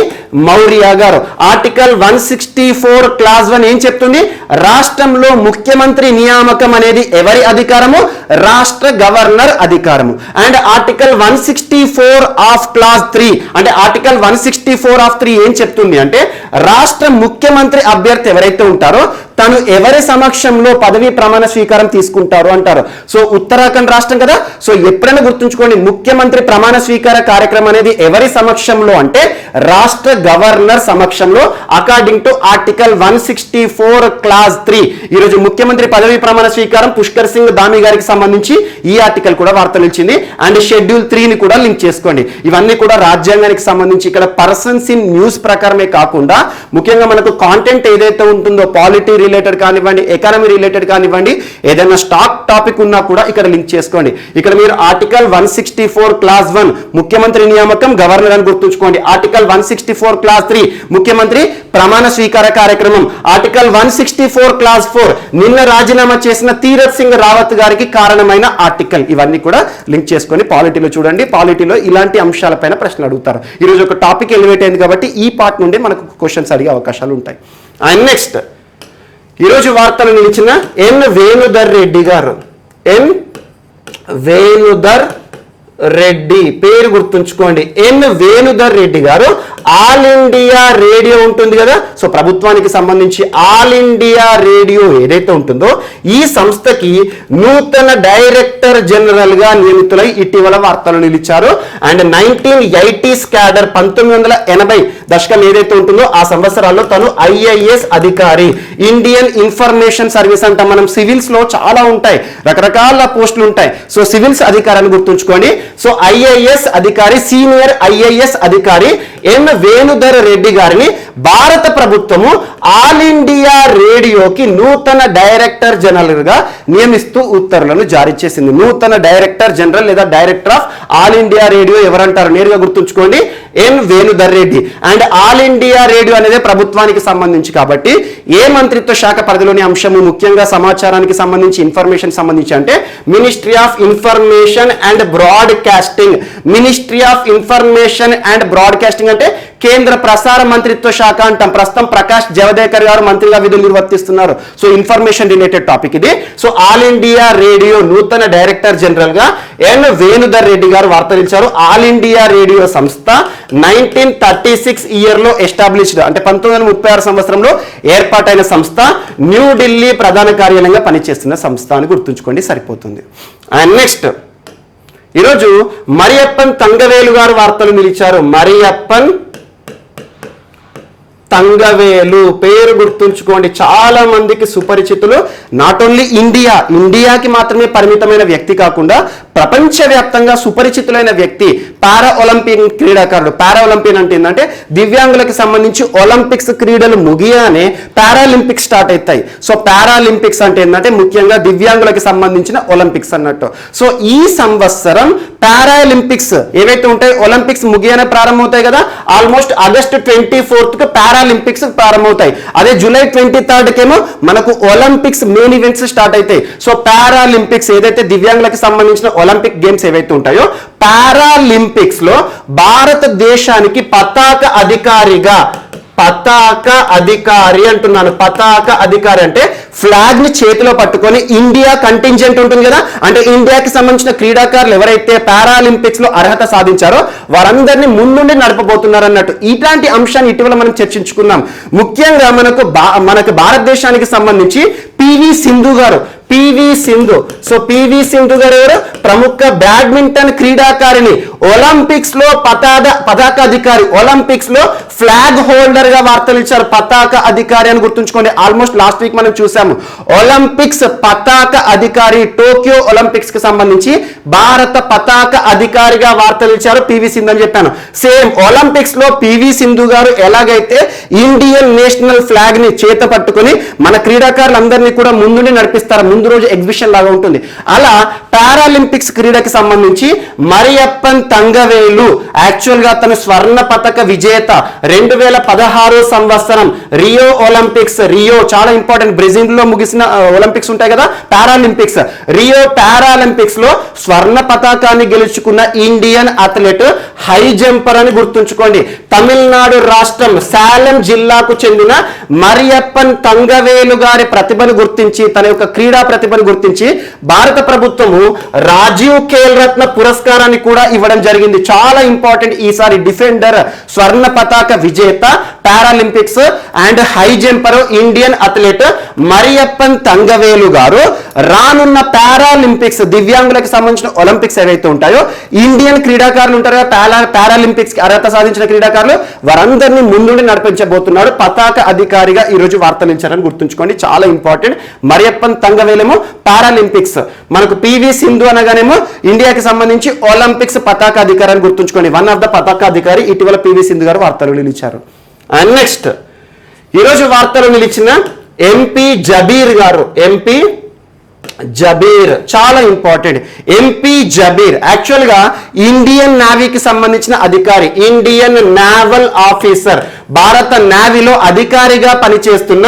మౌర్య గారు. ఆర్టికల్ 164 క్లాజ్ 1 ఏం చెప్తుంది? రాష్ట్రంలో ముఖ్యమంత్రి నియామకం అనేది ఎవరి అధికారము? రాష్ట్ర గవర్నర్ అధికారము. అండ్ ఆర్టికల్ 164 ఆఫ్ క్లాజ్ 3 అంటే ఆర్టికల్ 164 ఆఫ్ 3 ఏం చెప్తుంది అంటే రాష్ట్ర ముఖ్యమంత్రి అభ్యర్థి ఎవరైతే ఉంటారో తను ఎవరి సమక్షంలో పదవీ ప్రమాణ స్వీకారం తీసుకుంటారు అంటారు. సో ఉత్తరాఖండ్ రాష్ట్రం కదా, సో ఎప్పుడైనా గుర్తుంచుకోండి, ముఖ్యమంత్రి ప్రమాణ స్వీకార కార్యక్రమం అనేది ఎవరి సమక్షంలో అంటే రాష్ట్ర గవర్నర్ సమక్షంలో అకార్డింగ్ టు ఆర్టికల్ 164 క్లాజ్ 3. ఈ రోజు ముఖ్యమంత్రి పదవీ ప్రమాణ స్వీకారం పుష్కర్ సింగ్ ధామీ గారికి సంబంధించి ఈ ఆర్టికల్ కూడా వార్త నిలిచింది. అండ్ షెడ్యూల్ 3 ని కూడా లింక్ చేసుకోండి. ఇవన్నీ కూడా రాజ్యాంగానికి సంబంధించి ఇక్కడ పర్సన్స్ ఇన్ న్యూస్ ప్రకారమే కాకుండా ముఖ్యంగా మనకు కాంటెంట్ ఏదైతే ఉంటుందో పాలిటీ రిలేటెడ్ కానివ్వండి, ఎకానమీ రిలేటెడ్ కానివ్వండి, ఏదైనా స్టాక్ టాపిక్ ఉన్నా కూడా ఇక్కడ లింక్ చేసుకోండి. ఇక్కడ మీరు ఆర్టికల్ 164 క్లాజ్ 1 ముఖ్యమంత్రి నియామకం గవర్నర్ అని గుర్తుంచుకోండి. ఆర్టికల్ 164 క్లాజ్ 3 ముఖ్యమంత్రి ప్రమాణ స్వీకార కార్యక్రమం. ఆర్టికల్ 164 క్లాజ్ 4 నిన్న రాజీనామా చేసిన తీరత్ సింగ్ రావత్ గారికి కారణమైన ఆర్టికల్. ఇవన్నీ కూడా లింక్ చేసుకొని పాలిటీలో చూడండి. పాలిటీలో ఇలాంటి అంశాలపైన ప్రశ్నలు అడుగుతారు. ఈరోజు ఒక టాపిక్ ఎలివేట్ అయింది కాబట్టి ఈ పార్ట్ నుండి మనకు క్వశ్చన్స్ అడిగే అవకాశాలు ఉంటాయి. అండ్ నెక్స్ట్ ఈరోజు వార్తలు నిలిచిన ఎన్ వేణుధర్ రెడ్డి గారు. ఎన్ వేణుధర్ రెడ్డి, పేరు గుర్తుంచుకోండి, ఎన్ వేణుధర్ రెడ్డి గారు ఆల్ ఇండియా రేడియో ఉంటుంది కదా, సో ప్రభుత్వానికి సంబంధించి ఆల్ ఇండియా రేడియో ఏదైతే ఉంటుందో ఈ సంస్థకి నూతన డైరెక్టర్ జనరల్ గా నియమితులై ఇటీవల వార్తలు నిలిచారు. అండ్ 1980s క్యాడర్ 1980 దశకం ఏదైతే ఉంటుందో ఆ సంవత్సరాల్లో తను ఐఏఎస్ అధికారి, ఇండియన్ ఇన్ఫర్మేషన్ సర్వీస్ అంటాం మనం, సివిల్స్ లో చాలా ఉంటాయి, రకరకాల పోస్టులు ఉంటాయి. సో సివిల్స్ అధికారాన్ని గుర్తుంచుకోండి. సో ఐఏఎస్ అధికారి, సీనియర్ ఐఏఎస్ అధికారి ఎన్ వేణుధర్ రెడ్డి గారిని భారత ప్రభుత్వము ఆల్ ఇండియా రేడియోకి నూతన డైరెక్టర్ జనరల్ గా నియమిస్తూ ఉత్తర్వులను జారీ చేసింది. నూతన డైరెక్టర్ జనరల్ లేదా director of all India radio ఎవరంటారు, నేరుగా గుర్తుంచుకోండి, N Venudhar Reddy. And all India radio అనేది ప్రభుత్వానికి సంబంధించి కాబట్టి ఏ మంత్రిత్వ శాఖ పరిధిలోని అంశము, ముఖ్యంగా సమాచారానికి సంబంధించి, ఇన్ఫర్మేషన్ సంబంధించి అంటే ministry of information and broadcasting. Ministry of information and broadcasting అంటే కేంద్ర ప్రసార మంత్రిత్వ శాఖ అంటాం. ప్రస్తుతం ప్రకాష్ జవదేకర్ గారు మంత్రిగా విధులు నిర్వర్తిస్తున్నారు. సో ఇన్ఫర్మేషన్ రిలేటెడ్ టాపిక్ ఇది. సో ఆల్ ఇండియా రేడియో నూతన డైరెక్టర్ జనరల్ గా ఎన్ వేణుధర్ రెడ్డి గారు వార్తలించారు. ఆల్ ఇండియా రేడియో సంస్థ 1936 ఇయర్ లో ఎస్టాబ్లిష్డ్, అంటే 1936 సంవత్సరంలో ఏర్పాటైన సంస్థ, న్యూఢిల్లీ ప్రధాన కార్యాలయంగా పనిచేస్తున్న సంస్థ అని గుర్తుంచుకోండి, సరిపోతుంది. అండ్ నెక్స్ట్ ఈరోజు మరియప్పన్ తంగవేలు గారు వార్తలు నిలిచారు. మరియప్పన్ తంగవేలు పేరు గుర్తుంచుకోండి, చాలా మందికి సుపరిచితులు. నాట్ ఓన్లీ ఇండియాకి మాత్రమే పరిమితమైన వ్యక్తి కాకుండా ప్రపంచవ్యాప్తంగా సుపరిచితులైన వ్యక్తి, పారా ఒలింపియన్ క్రీడాకారుడు. పారా ఒలింపియన్ అంటే ఏంటంటే దివ్యాంగులకు సంబంధించి ఒలింపిక్స్ క్రీడలు ముగియనే పారాలింపిక్స్ స్టార్ట్ అవుతాయి. సో పారాలింపిక్స్ అంటే ఏంటంటే ముఖ్యంగా దివ్యాంగులకు సంబంధించిన ఒలింపిక్స్ అన్నట్టు. సో ఈ సంవత్సరం పారాలింపిక్స్ ఏవైతే ఉంటాయి, ఒలింపిక్స్ ముగియనే ప్రారంభమవుతాయి కదా, ఆల్మోస్ట్ ఆగస్టు 24th కు పారాలింపిక్స్ ప్రారంభమవుతాయి. అదే జూలై 23rd కేమో మనకు ఒలింపిక్స్ మెయిన్ ఈవెంట్స్ స్టార్ట్ అవుతాయి. సో పారాలింపిక్స్ ఏదైతే దివ్యాంగులకు సంబంధించిన ఒలింపిక్ గేమ్స్ ఏవైతే ఉంటాయో పారాలింపిక్స్ లో భారతదేశానికి పతాక అధికారి అంటున్నాను. పతాక అధికారి అంటే ఫ్లాగ్ ని చేతిలో పట్టుకొని ఇండియా కంటింజెంట్ ఉంటుంది కదా, అంటే ఇండియాకి సంబంధించిన క్రీడాకారులు ఎవరైతే పారాలింపిక్స్ లో అర్హత సాధించారో వారందరినీ ముందుండి నడపబోతున్నారు అన్నట్టు. ఇట్లాంటి అంశాన్ని ఇటీవల మనం చర్చించుకున్నాం. ముఖ్యంగా మనకు భారతదేశానికి సంబంధించి పివి సింధు గారు. సో పివి సింధు గారు ఎవరు? ప్రముఖ బ్యాడ్మింటన్ క్రీడాకారిణి, ఒలింపిక్స్ లో పతాక అధికారి, ఒలింపిక్స్ లో ఫ్లాగ్ హోల్డర్ గా వార్తలు ఇచ్చారు. పతాక అధికారి అని గుర్తుంచుకోండి. ఆల్మోస్ట్ లాస్ట్ వీక్ మనం చూసాము. ఒలింపిక్స్ పతాక అధికారి, టోక్యో ఒలింపిక్స్ కి సంబంధించి భారత పతాక అధికారిగా వార్తలు ఇచ్చారు పివి సింధు అని చెప్పాను. సేమ్ ఒలింపిక్స్ లో పివి సింధు గారు ఎలాగైతే ఇండియన్ నేషనల్ ఫ్లాగ్ ని చేత పట్టుకుని మన క్రీడాకారులందరినీ కూడా ముందుండి నడిపిస్తారు, ముందు రోజు ఎగ్జిబిషన్ లాగా ఉంటుంది. అలా పారాలింపిక్స్ క్రీడకి సంబంధించి మరియప్పన్ తంగవేలు యాక్చువల్ గా తను స్వర్ణ పతక విజేత. 2016 సంవత్సరం రియో ఒలింపిక్స్, రియో చాలా ఇంపార్టెంట్, బ్రెజిల్ లో ముగిసిన ఒలింపిక్స్ ఉంటాయి కదా పారాలింపిక్స్, రియో పారాలింపిక్స్ లో స్వర్ణ పతాకాన్ని గెలుచుకున్న ఇండియన్ అథ్లెట్ హై జంపర్ అని గుర్తుంచుకోండి. తమిళనాడు రాష్ట్రం సేలం జిల్లాకు చెందిన మరియప్పన్ తంగవేలు గారి ప్రతిభను గుర్తించి, తన యొక్క క్రీడా ప్రతిభను గుర్తించి భారత ప్రభుత్వము రాజీవ్ ఖేల్ రత్న పురస్కారాన్ని కూడా ఇవ్వడం జరిగింది. చాలా ఇంపార్టెంట్. ఈసారి డిఫెండర్, స్వర్ణ పతాక విజేత, Paralympics and high jumper Indian athlete Mariyappan Thangavelu గారు రానున్న పారాలింపిక్స్, దివ్యాంగులకు సంబంధించిన ఒలింపిక్స్ ఏవైతే ఉంటాయో ఇండియన్ క్రీడాకారులు ఉంటారు కదా, పారాలింపిక్స్ అర్హత సాధించిన క్రీడాకారులు, వారందరినీ ముందుండి నడిపించబోతున్నాడు. పతాక అధికారిగా ఈ రోజు వార్తలించారని గుర్తుంచుకోండి, చాలా ఇంపార్టెంట్. మరియప్పన్ తంగవేలేమో పారాలింపిక్స్, మనకు పివి సింధు అనగానేమో ఇండియాకి సంబంధించి ఒలింపిక్స్ పతాక అధికారాన్ని గుర్తుంచుకోండి. వన్ ఆఫ్ ద పతాక అధికారి ఇటీవల పివి సింధు గారు వార్తలు నిలిచారు. అండ్ నెక్స్ట్ ఈరోజు వార్తలు నిలిచిన ఎంపీ జబీర్ గారు. ఎంపీ జబీర్ చాలా ఇంపార్టెంట్. ఎంపీ జబీర్ యాక్చువల్ గా ఇండియన్ నేవీకి సంబంధించిన అధికారి, ఇండియన్ నేవల్ ఆఫీసర్, భారత నేవీలో అధికారిగా పనిచేస్తున్న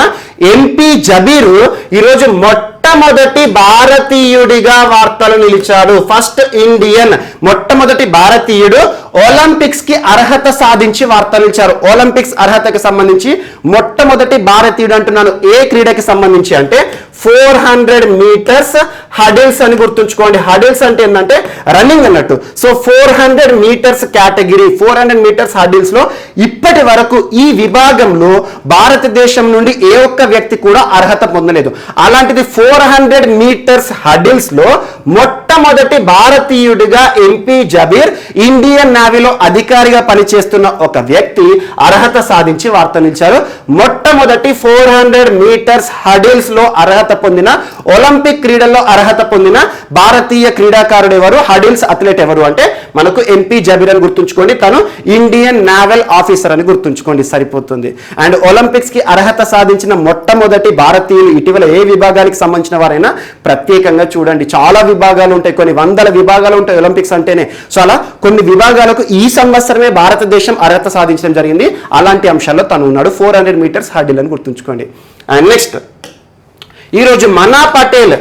ఎంపీ జబీర్ ఈరోజు మొట్టమొదటి భారతీయుడిగా వార్తలు నిలిచాడు. ఫస్ట్ ఇండియన్, మొట్టమొదటి భారతీయుడు ఒలింపిక్స్ కి అర్హత సాధించి వార్తలు నిలిచారు. ఒలింపిక్స్ అర్హతకి సంబంధించి మొట్టమొదటి భారతీయుడు అంటున్నాను. ఏ క్రీడకి సంబంధించి అంటే 400 మీటర్స్ హడిల్స్ అని గుర్తుంచుకోండి. హడిల్స్ అంటే ఏంటంటే రన్నింగ్ అన్నట్టు. So 400 metres category, 400 metres hurdles లో ఇప్పటి వరకు ఈ విభాగంలో భారతదేశం నుండి ఏ ఒక్క వ్యక్తి కూడా అర్హత పొందలేదు. అలాంటిది 400 మీటర్స్ హడిల్స్ లో మొట్టమొదటి భారతీయుడిగా ఎంపీ జబీర్, ఇండియన్ నేవీలో అధికారిగా పనిచేస్తున్న ఒక వ్యక్తి అర్హత సాధించి వార్త నిలిచారు. మొట్టమొదటి 400 మీటర్స్ హడిల్స్ లో అర్హత పొందిన, ఒలింపిక్ క్రీడల్లో అర్హత పొందిన భారతీయ క్రీడాకారుడు ఎవరు, హడిల్స్ అథ్లెట్ ఎవరు అంటే మనకు ఎంపీ జబీర్ అని గుర్తుంచుకోండి. తను ఇండియన్ నేవల్ ఆఫీసర్ అని గుర్తుంచుకోండి, సరిపోతుంది. అండ్ ఒలింపిక్స్ కి అర్హత సాధించిన మొట్టమొదటి భారతీయులు ఇటీవల ఏ విభాగానికి సంబంధించిన వారైనా ప్రత్యేకంగా చూడండి. చాలా విభాగాలు ఉంటాయి, కొన్ని వందల విభాగాలు ఉంటాయి ఒలింపిక్స్ అంటేనే. సో అలా కొన్ని విభాగాలకు ఈ సంవత్సరమే భారతదేశం అర్హత సాధించడం జరిగింది. అలాంటి అంశాల్లో తను ఉన్నాడు. 400 మీటర్స్ హడిల్ అని గుర్తుంచుకోండి. అండ్ నెక్స్ట్, ఈరోజు మనా పటేల్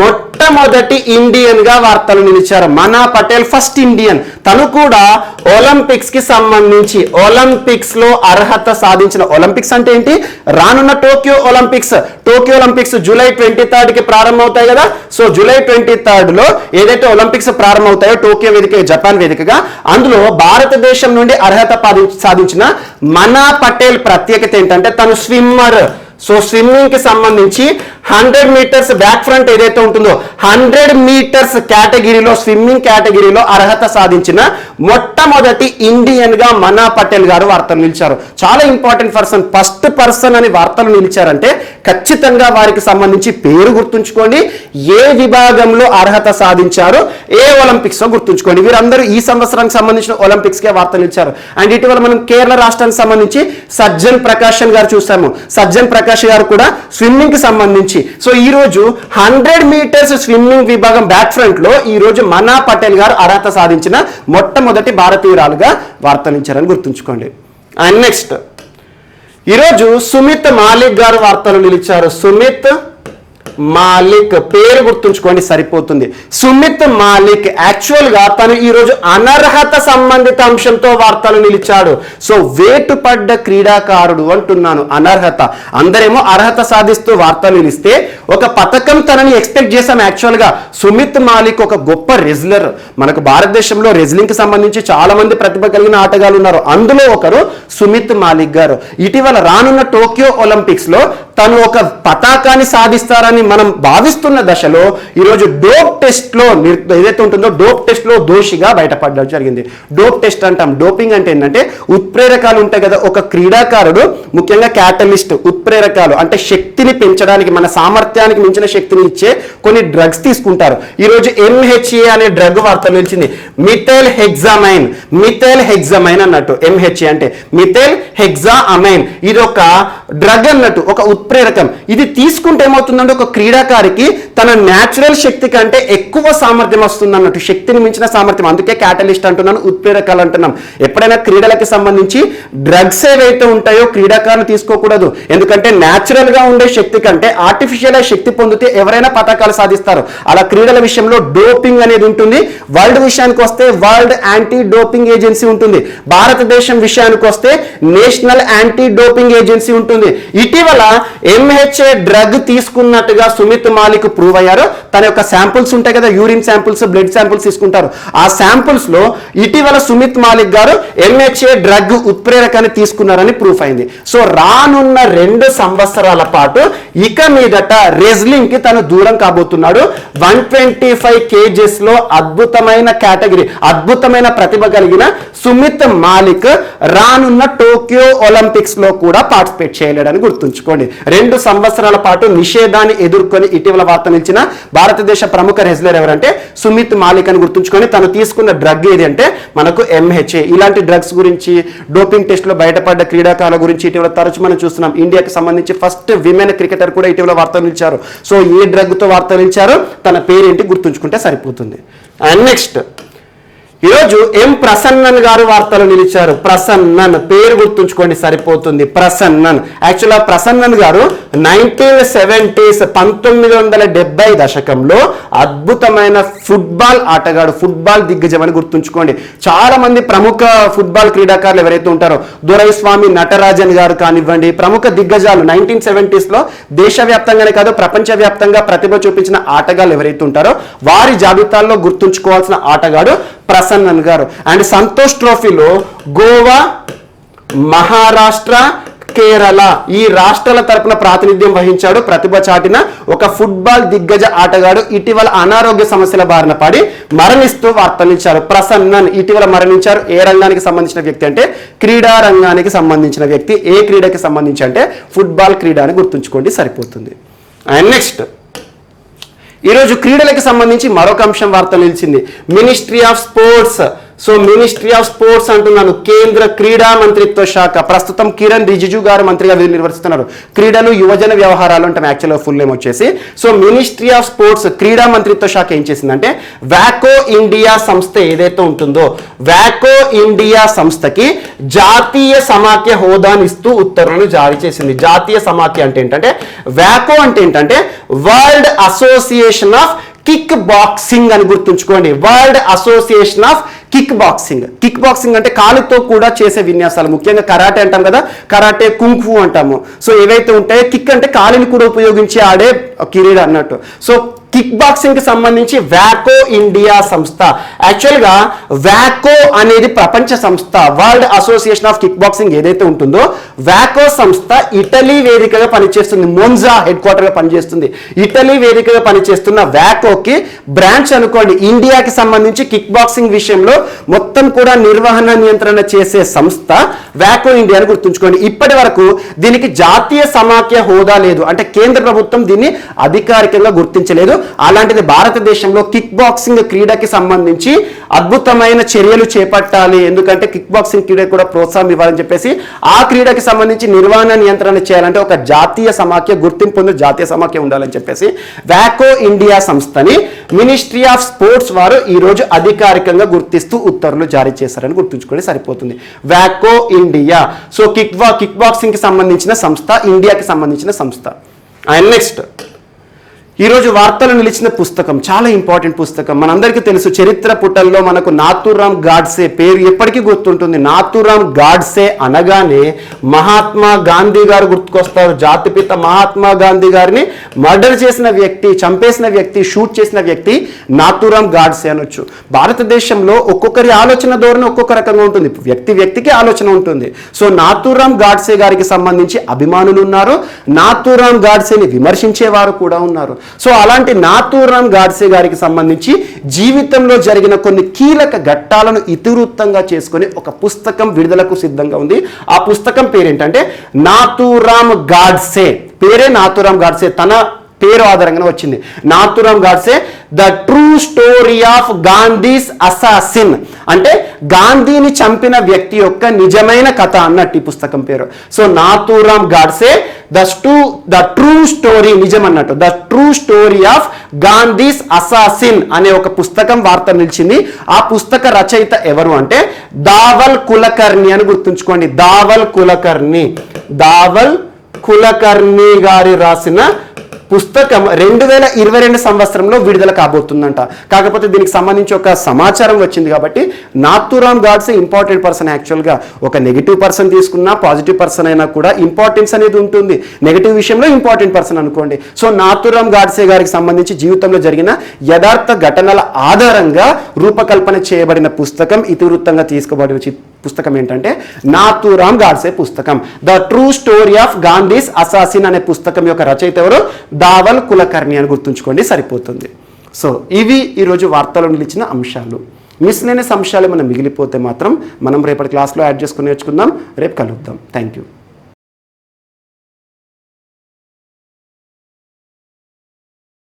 మొట్టమొదటి ఇండియన్ గా వార్తలు నిలిచారు. మనా పటేల్ ఫస్ట్ ఇండియన్. తను కూడా ఒలింపిక్స్ కి సంబంధించి ఒలింపిక్స్ లో అర్హత సాధించిన, ఒలింపిక్స్ అంటే ఏంటి, రానున్న టోక్యో ఒలింపిక్స్ జూలై 23 కి ప్రారంభమవుతాయి కదా. సో జూలై 23 లో ఏదైతే ఒలింపిక్స్ ప్రారంభమవుతాయో టోక్యో వేదిక, జపాన్ వేదికగా, అందులో భారతదేశం నుండి అర్హత సాధించిన మనా పటేల్ ప్రత్యేకత ఏంటంటే తను స్విమ్మర్. సో స్విమ్మింగ్ కి సంబంధించి 100 మీటర్స్ బ్యాక్ ఫ్రంట్ ఏదైతే ఉంటుందో 100 మీటర్స్ కేటగిరీలో, స్విమ్మింగ్ కేటగిరీలో అర్హత సాధించిన మొట్టమొదటి ఇండియన్ గా మనా పటేల్ గారు వార్తలు నిలిచారు. చాలా ఇంపార్టెంట్ పర్సన్, ఫస్ట్ పర్సన్ అని వార్తలు నిలిచారంటే ఖచ్చితంగా వారికి సంబంధించి పేరు గుర్తుంచుకోండి, ఏ విభాగంలో అర్హత సాధించారు, ఏ ఒలింపిక్స్ గుర్తుంచుకోండి. వీరందరూ ఈ సంవత్సరానికి సంబంధించిన ఒలింపిక్స్ కే వార్తలు నిలిచారు. అండ్ ఇటీవల మనం కేరళ రాష్ట్రానికి సంబంధించి సజ్జన్ ప్రకాశన్ గారు చూసాము. సజ్జన్ ప్రకాష్ గారు కూడా స్విమ్మింగ్ కి సంబంధించి, సో ఈ రోజు 100 మీటర్స్ స్విమ్మింగ్ విభాగం బ్యాక్ ఫ్రంట్ లో ఈ రోజు మనా పటేల్ గారు అర్హత సాధించిన మొట్టమొదటి భారతీయురాలుగా వార్తలించారని గుర్తుంచుకోండి. అండ్ నెక్స్ట్, ఈరోజు సుమిత్ మాలిక్ గారు వార్తలు నిలిచారు. సుమిత్ మాలిక్ పేరు గుర్తుంచుకోండి, సరిపోతుంది. సుమిత్ మాలిక్ యాక్చువల్ గా తను ఈరోజు అనర్హత సంబంధిత అంశంతో వార్తలు నిలిచాడు. సో వేటు పడ్డ క్రీడాకారుడు అంటున్నాను, అనర్హత. అందరేమో అర్హత సాధిస్తూ వార్తలు నిలిస్తే ఒక పథకం తనని ఎక్స్పెక్ట్ చేశాం. యాక్చువల్ గా సుమిత్ మాలిక్ ఒక గొప్ప రెజ్లర్. మనకు భారతదేశంలో రెజ్లింగ్ కి సంబంధించి చాలా మంది ప్రతిభ కలిగిన ఆటగాళ్ళు ఉన్నారు. అందులో ఒకరు సుమిత్ మాలిక్ గారు. ఇటీవల రానున్న టోక్యో ఒలింపిక్స్ లో తను ఒక పతాకాన్ని సాధిస్తారని మనం భావిస్తున్న దశలో ఈరోజు డోప్ టెస్ట్ లో ఏదైతే ఉంటుందో డోప్ టెస్ట్ లో దోషిగా బయటపడడం జరిగింది. డోప్ టెస్ట్ అంటాం. డోపింగ్ అంటే ఏంటంటే ఉత్ప్రేరకాలు ఉంటాయి కదా. ఒక క్రీడాకారుడు ముఖ్యంగా క్యాటలిస్ట్, ఉత్ప్రేరకాలు అంటే శక్తిని పెంచడానికి, మన సామర్థ్యానికి మించిన శక్తిని ఇచ్చే కొన్ని డ్రగ్స్ తీసుకుంటారు. ఈరోజు MHA అనే డ్రగ్ వార్తలు నిలిచింది. మిథైల్ హెగ్జామైన్ అన్నట్టు. MHA అంటే మిథైల్ హెగ్జామైన్. ఇది ఒక డ్రగ్ అన్నట్టు, ఒక ఉత్ప్రేరకం. ఇది తీసుకుంటే ఏమవుతుందంటే ఒక క్రీడాకారికి తన న్యాచురల్ శక్తి కంటే ఎక్కువ సామర్థ్యం వస్తుంది అన్నట్టు, శక్తిని మించిన సామర్థ్యం. అందుకే క్యాటలిస్ట్ అంటున్నాను, ఉత్ప్రేరకాలు అంటున్నాం. ఎప్పుడైనా క్రీడలకి సంబంధించి డ్రగ్స్ ఏవైతే ఉంటాయో క్రీడాకారులు తీసుకోకూడదు. ఎందుకంటే న్యాచురల్ గా ఉండే శక్తి కంటే ఆర్టిఫిషియల్ శక్తి పొందితే ఎవరైనా పథకాలు సాధిస్తారు. అలా క్రీడల విషయంలో డోపింగ్ అనేది ఉంటుంది. వరల్డ్ విషయానికి వస్తే వరల్డ్ యాంటీ డోపింగ్ ఏజెన్సీ ఉంటుంది. భారతదేశం విషయానికి వస్తే నేషనల్ యాంటీ డోపింగ్ ఏజెన్సీ ఉంటుంది. ఇటీవల MHA డ్రగ్ తీసుకున్నట్టుగా సుమిత్ మాలిక్ ప్రూవ్ అయ్యారు. తన యొక్క శాంపుల్స్ ఉంటాయి కదా, యూరిన్ శాంపుల్స్, బ్లడ్ శాంపుల్స్ తీసుకుంటారు. ఆ శాంపుల్స్ లో ఇటీవల సుమిత్ మాలిక్ గారు MHA డ్రగ్ ఉత్ప్రేరకాన్ని తీసుకున్నారని ప్రూఫ్ అయింది. సో రానున్న 2 సంవత్సరాల పాటు ఇక మీదట రెజ్లింగ్ కి తను దూరం కాబోతున్నాడు. 125 kgs లో అద్భుతమైన కేటగిరీ, అద్భుతమైన ప్రతిభ కలిగిన సుమిత్ మాలిక్ రానున్న టోక్యో ఒలింపిక్స్ లో కూడా పార్టిసిపేట్ చేయలేడని గుర్తుంచుకోండి. 2 సంవత్సరాల పాటు నిషేధాన్ని ఎదుర్కొని ఇటీవల వార్త నిలిచిన భారతదేశ ప్రముఖ రెజ్లర్ ఎవరంటే సుమిత్ మాలిక్ అని గుర్తుంచుకొని తను తీసుకున్న డ్రగ్ ఏది అంటే మనకు MHA. ఇలాంటి డ్రగ్స్ గురించి, డోపింగ్ టెస్ట్ లో బయటపడ్డ క్రీడాకారుల గురించి ఇటీవల తరచు మనం చూస్తున్నాం. ఇండియాకి సంబంధించి ఫస్ట్ విమెన్ క్రికెటర్ కూడా ఇటీవల వార్తలు నిలిచారు. సో ఏ డ్రగ్ తో వార్తలు నిలిచారో తన పేరేంటి గుర్తుంచుకుంటే సరిపోతుంది. అండ్ నెక్స్ట్, ఈరోజు ఎం ప్రసన్నన్ గారు వార్తలు నిలిచారు. ప్రసన్నన్ పేరు గుర్తుంచుకోండి సరిపోతుంది. ప్రసన్నన్ యాక్చువల్గా ప్రసన్నన్ గారు 1970s 1970 దశకంలో అద్భుతమైన ఫుట్బాల్ ఆటగాడు, ఫుట్బాల్ దిగ్గజం అని గుర్తుంచుకోండి. చాలా మంది ప్రముఖ ఫుట్బాల్ క్రీడాకారులు ఎవరైతే ఉంటారో దొరైస్వామి నటరాజన్ గారు కానివ్వండి, ప్రముఖ దిగ్గజాలు 1970s లో దేశవ్యాప్తంగానే కాదు ప్రపంచవ్యాప్తంగా ప్రతిభ చూపించిన ఆటగాళ్ళు ఎవరైతే ఉంటారో వారి జాబితాల్లో గుర్తుంచుకోవాల్సిన ఆటగాడు ప్రసన్నన్ గారు. అండ్ సంతోష్ ట్రోఫీలో గోవా, మహారాష్ట్ర, కేరళ ఈ రాష్ట్రాల తరపున ప్రాతినిధ్యం వహించాడు. ప్రతిభ చాటిన ఒక ఫుట్బాల్ దిగ్గజ ఆటగాడు ఇటీవల అనారోగ్య సమస్యల బారిన పడి మరణిస్తూ వార్తలించారు. ప్రసన్నన్ ఇటీవల మరణించారు. ఏ రంగానికి సంబంధించిన వ్యక్తి అంటే క్రీడా రంగానికి సంబంధించిన వ్యక్తి. ఏ క్రీడకి సంబంధించి అంటే ఫుట్బాల్ క్రీడ అని గుర్తుంచుకోండి సరిపోతుంది. అండ్ నెక్స్ట్ ఈరోజు క్రీడలకు సంబంధించి మరొక అంశం వార్త నిలిచింది. Ministry of sports. So ministry of sports అంటున్నాను, కేంద్ర క్రీడా మంత్రిత్వ శాఖ. ప్రస్తుతం కిరణ్ రిజిజు గారు మంత్రిగా విధులు నిర్వహిస్తున్నారు. క్రీడలు యువజన వ్యవహారాలు అంటే యాక్చువల్గా ఫుల్ నేమ్ వచ్చేసి. సో మినిస్ట్రీ ఆఫ్ స్పోర్ట్స్ క్రీడా మంత్రిత్వ శాఖ ఏం చేసిందంటే వాకో ఇండియా సంస్థ ఏదైతే ఉంటుందో వాకో ఇండియా సంస్థకి జాతీయ సమాఖ్య హోదాను ఇస్తూ ఉత్తర్వులను జారీ చేసింది. జాతీయ సమాఖ్య అంటే ఏంటంటే వాకో అంటే ఏంటంటే world association of kick boxing అని గుర్తుంచుకోండి. World association of kick boxing. Kick boxing అంటే కాలుతో కూడా చేసే విన్యాసాలు, ముఖ్యంగా కరాటే అంటాం కదా, కరాటే కుంగ్ఫు అంటాము. సో ఏవైతే ఉంటాయో కిక్ అంటే కాలిని కూడా ఉపయోగించి ఆడే క్రీడ అన్నట్టు. సో కిక్ బాక్సింగ్ కి సంబంధించి వాకో ఇండియా సంస్థ. యాక్చువల్గా వాకో అనేది ప్రపంచ సంస్థ. World association of kick boxing ఏదైతే ఉంటుందో వాకో సంస్థ ఇటలీ వేదికగా పనిచేస్తుంది. మోన్జా హెడ్ క్వార్టర్ గా పనిచేస్తుంది. ఇటలీ వేదికగా పనిచేస్తున్న వాకోకి బ్రాంచ్ అనుకోండి. ఇండియాకి సంబంధించి కిక్ బాక్సింగ్ విషయంలో మొత్తం కూడా నిర్వహణ నియంత్రణ చేసే సంస్థ వాకో ఇండియా అని గుర్తుంచుకోండి. ఇప్పటి వరకు దీనికి జాతీయ సమాఖ్య హోదా లేదు, అంటే కేంద్ర ప్రభుత్వం దీన్ని అధికారికంగా గుర్తించలేదు. అలాంటిది భారతదేశంలో కిక్ బాక్సింగ్ క్రీడకి సంబంధించి అద్భుతమైన చర్యలు చేపట్టాలి, ఎందుకంటే కిక్ బాక్సింగ్ క్రీడకు కూడా ప్రోత్సాహం ఇవ్వాలని చెప్పేసి ఆ క్రీడకి సంబంధించి నిర్వహణ నియంత్రణ చేయాలంటే ఒక జాతీయ సమాఖ్య, గుర్తింపు పొందిన జాతీయ సమాఖ్య ఉండాలని చెప్పేసి వాకో ఇండియా సంస్థని మినిస్ట్రీ ఆఫ్ స్పోర్ట్స్ వారు ఈ రోజు అధికారికంగా గుర్తిస్తూ ఉత్తర్వులు జారీ చేశారని గుర్తుంచుకోండి సరిపోతుంది. వాకో ఇండియా. సో కిక్ బాక్సింగ్ కి సంబంధించిన సంస్థ, ఇండియాకి సంబంధించిన సంస్థ. అండ్ నెక్స్ట్ ఈరోజు వార్తలు నిలిచిన పుస్తకం చాలా ఇంపార్టెంట్ పుస్తకం. మనందరికీ తెలుసు చరిత్ర పుటల్లో మనకు నాథూరామ్ గాడ్సే పేరు ఎప్పటికీ గుర్తుంటుంది. నాథూరామ్ గాడ్సే అనగానే మహాత్మా గాంధీ గారు గుర్తుకొస్తారు. జాతిపిత మహాత్మా గాంధీ గారిని మర్డర్ చేసిన వ్యక్తి, చంపేసిన వ్యక్తి, షూట్ చేసిన వ్యక్తి నాథూరామ్ గాడ్సే అనొచ్చు. భారతదేశంలో ఒక్కొక్కరి ఆలోచన ధోరణి ఒక్కొక్క రకంగా ఉంటుంది, వ్యక్తికి ఆలోచన ఉంటుంది. సో నాథూరామ్ గాడ్సే గారికి సంబంధించి అభిమానులు ఉన్నారు, నాథూరామ్ గాడ్సేని విమర్శించేవారు కూడా ఉన్నారు. సో అలాంటి నాథూరామ్ గాడ్సే గారికి సంబంధించి జీవితంలో జరిగిన కొన్ని కీలక ఘట్టాలను ఇతివృత్తంగా చేసుకొని ఒక పుస్తకం విడుదలకు సిద్ధంగా ఉంది. ఆ పుస్తకం పేరేంటంటే నాథూరామ్ గాడ్సే. పేరే నాథూరామ్ గాడ్సే, తన పేరు ఆధారంగానే వచ్చింది. Nathuram Godse the true story of Gandhi's assassin, అంటే గాంధీని చంపిన వ్యక్తి యొక్క నిజమైన కథ అన్నట్టు ఈ పుస్తకం పేరు. So Nathuram Godse the true story, నిజం అన్నట్టు, the true story of Gandhi's assassin అనే ఒక పుస్తకం వార్త నిలిచింది. ఆ పుస్తక రచయిత ఎవరు అంటే దావల్ కులకర్ణి అని గుర్తుంచుకోండి. దావల్ కులకర్ణి గారి రాసిన పుస్తకం 2022 సంవత్సరంలో విడుదల కాబోతుందంట. కాకపోతే దీనికి సంబంధించి ఒక సమాచారం వచ్చింది కాబట్టి నాథూరామ్ గాడ్సే ఇంపార్టెంట్ పర్సన్. యాక్చువల్గా ఒక నెగిటివ్ పర్సన్ తీసుకున్నా పాజిటివ్ పర్సన్ అయినా కూడా ఇంపార్టెన్స్ అనేది ఉంటుంది. నెగిటివ్ విషయంలో ఇంపార్టెంట్ పర్సన్ అనుకోండి. సో నాథూరామ్ గాడ్సే గారికి సంబంధించి జీవితంలో జరిగిన యథార్థ ఘటనల ఆధారంగా రూపకల్పన చేయబడిన పుస్తకం, ఇతివృత్తంగా తీసుకోబడిన పుస్తకం ఏంటంటే నాథూరామ్ గాడ్సే పుస్తకం. The true story of Gandhi's assassin అనే పుస్తకం యొక్క రచయిత ఎవరు? దావల్ కులకర్ణి అని గుర్తుంచుకోండి సరిపోతుంది. సో ఇవి ఈరోజు వార్తలో నిలిచిన అంశాలు. మిస్లేనియస్ అంశాలు మనం మిగిలిపోతే మాత్రం మనం రేపటి క్లాస్లో యాడ్ చేసుకుని నేర్చుకుందాం. రేపు కలుద్దాం. Thank you.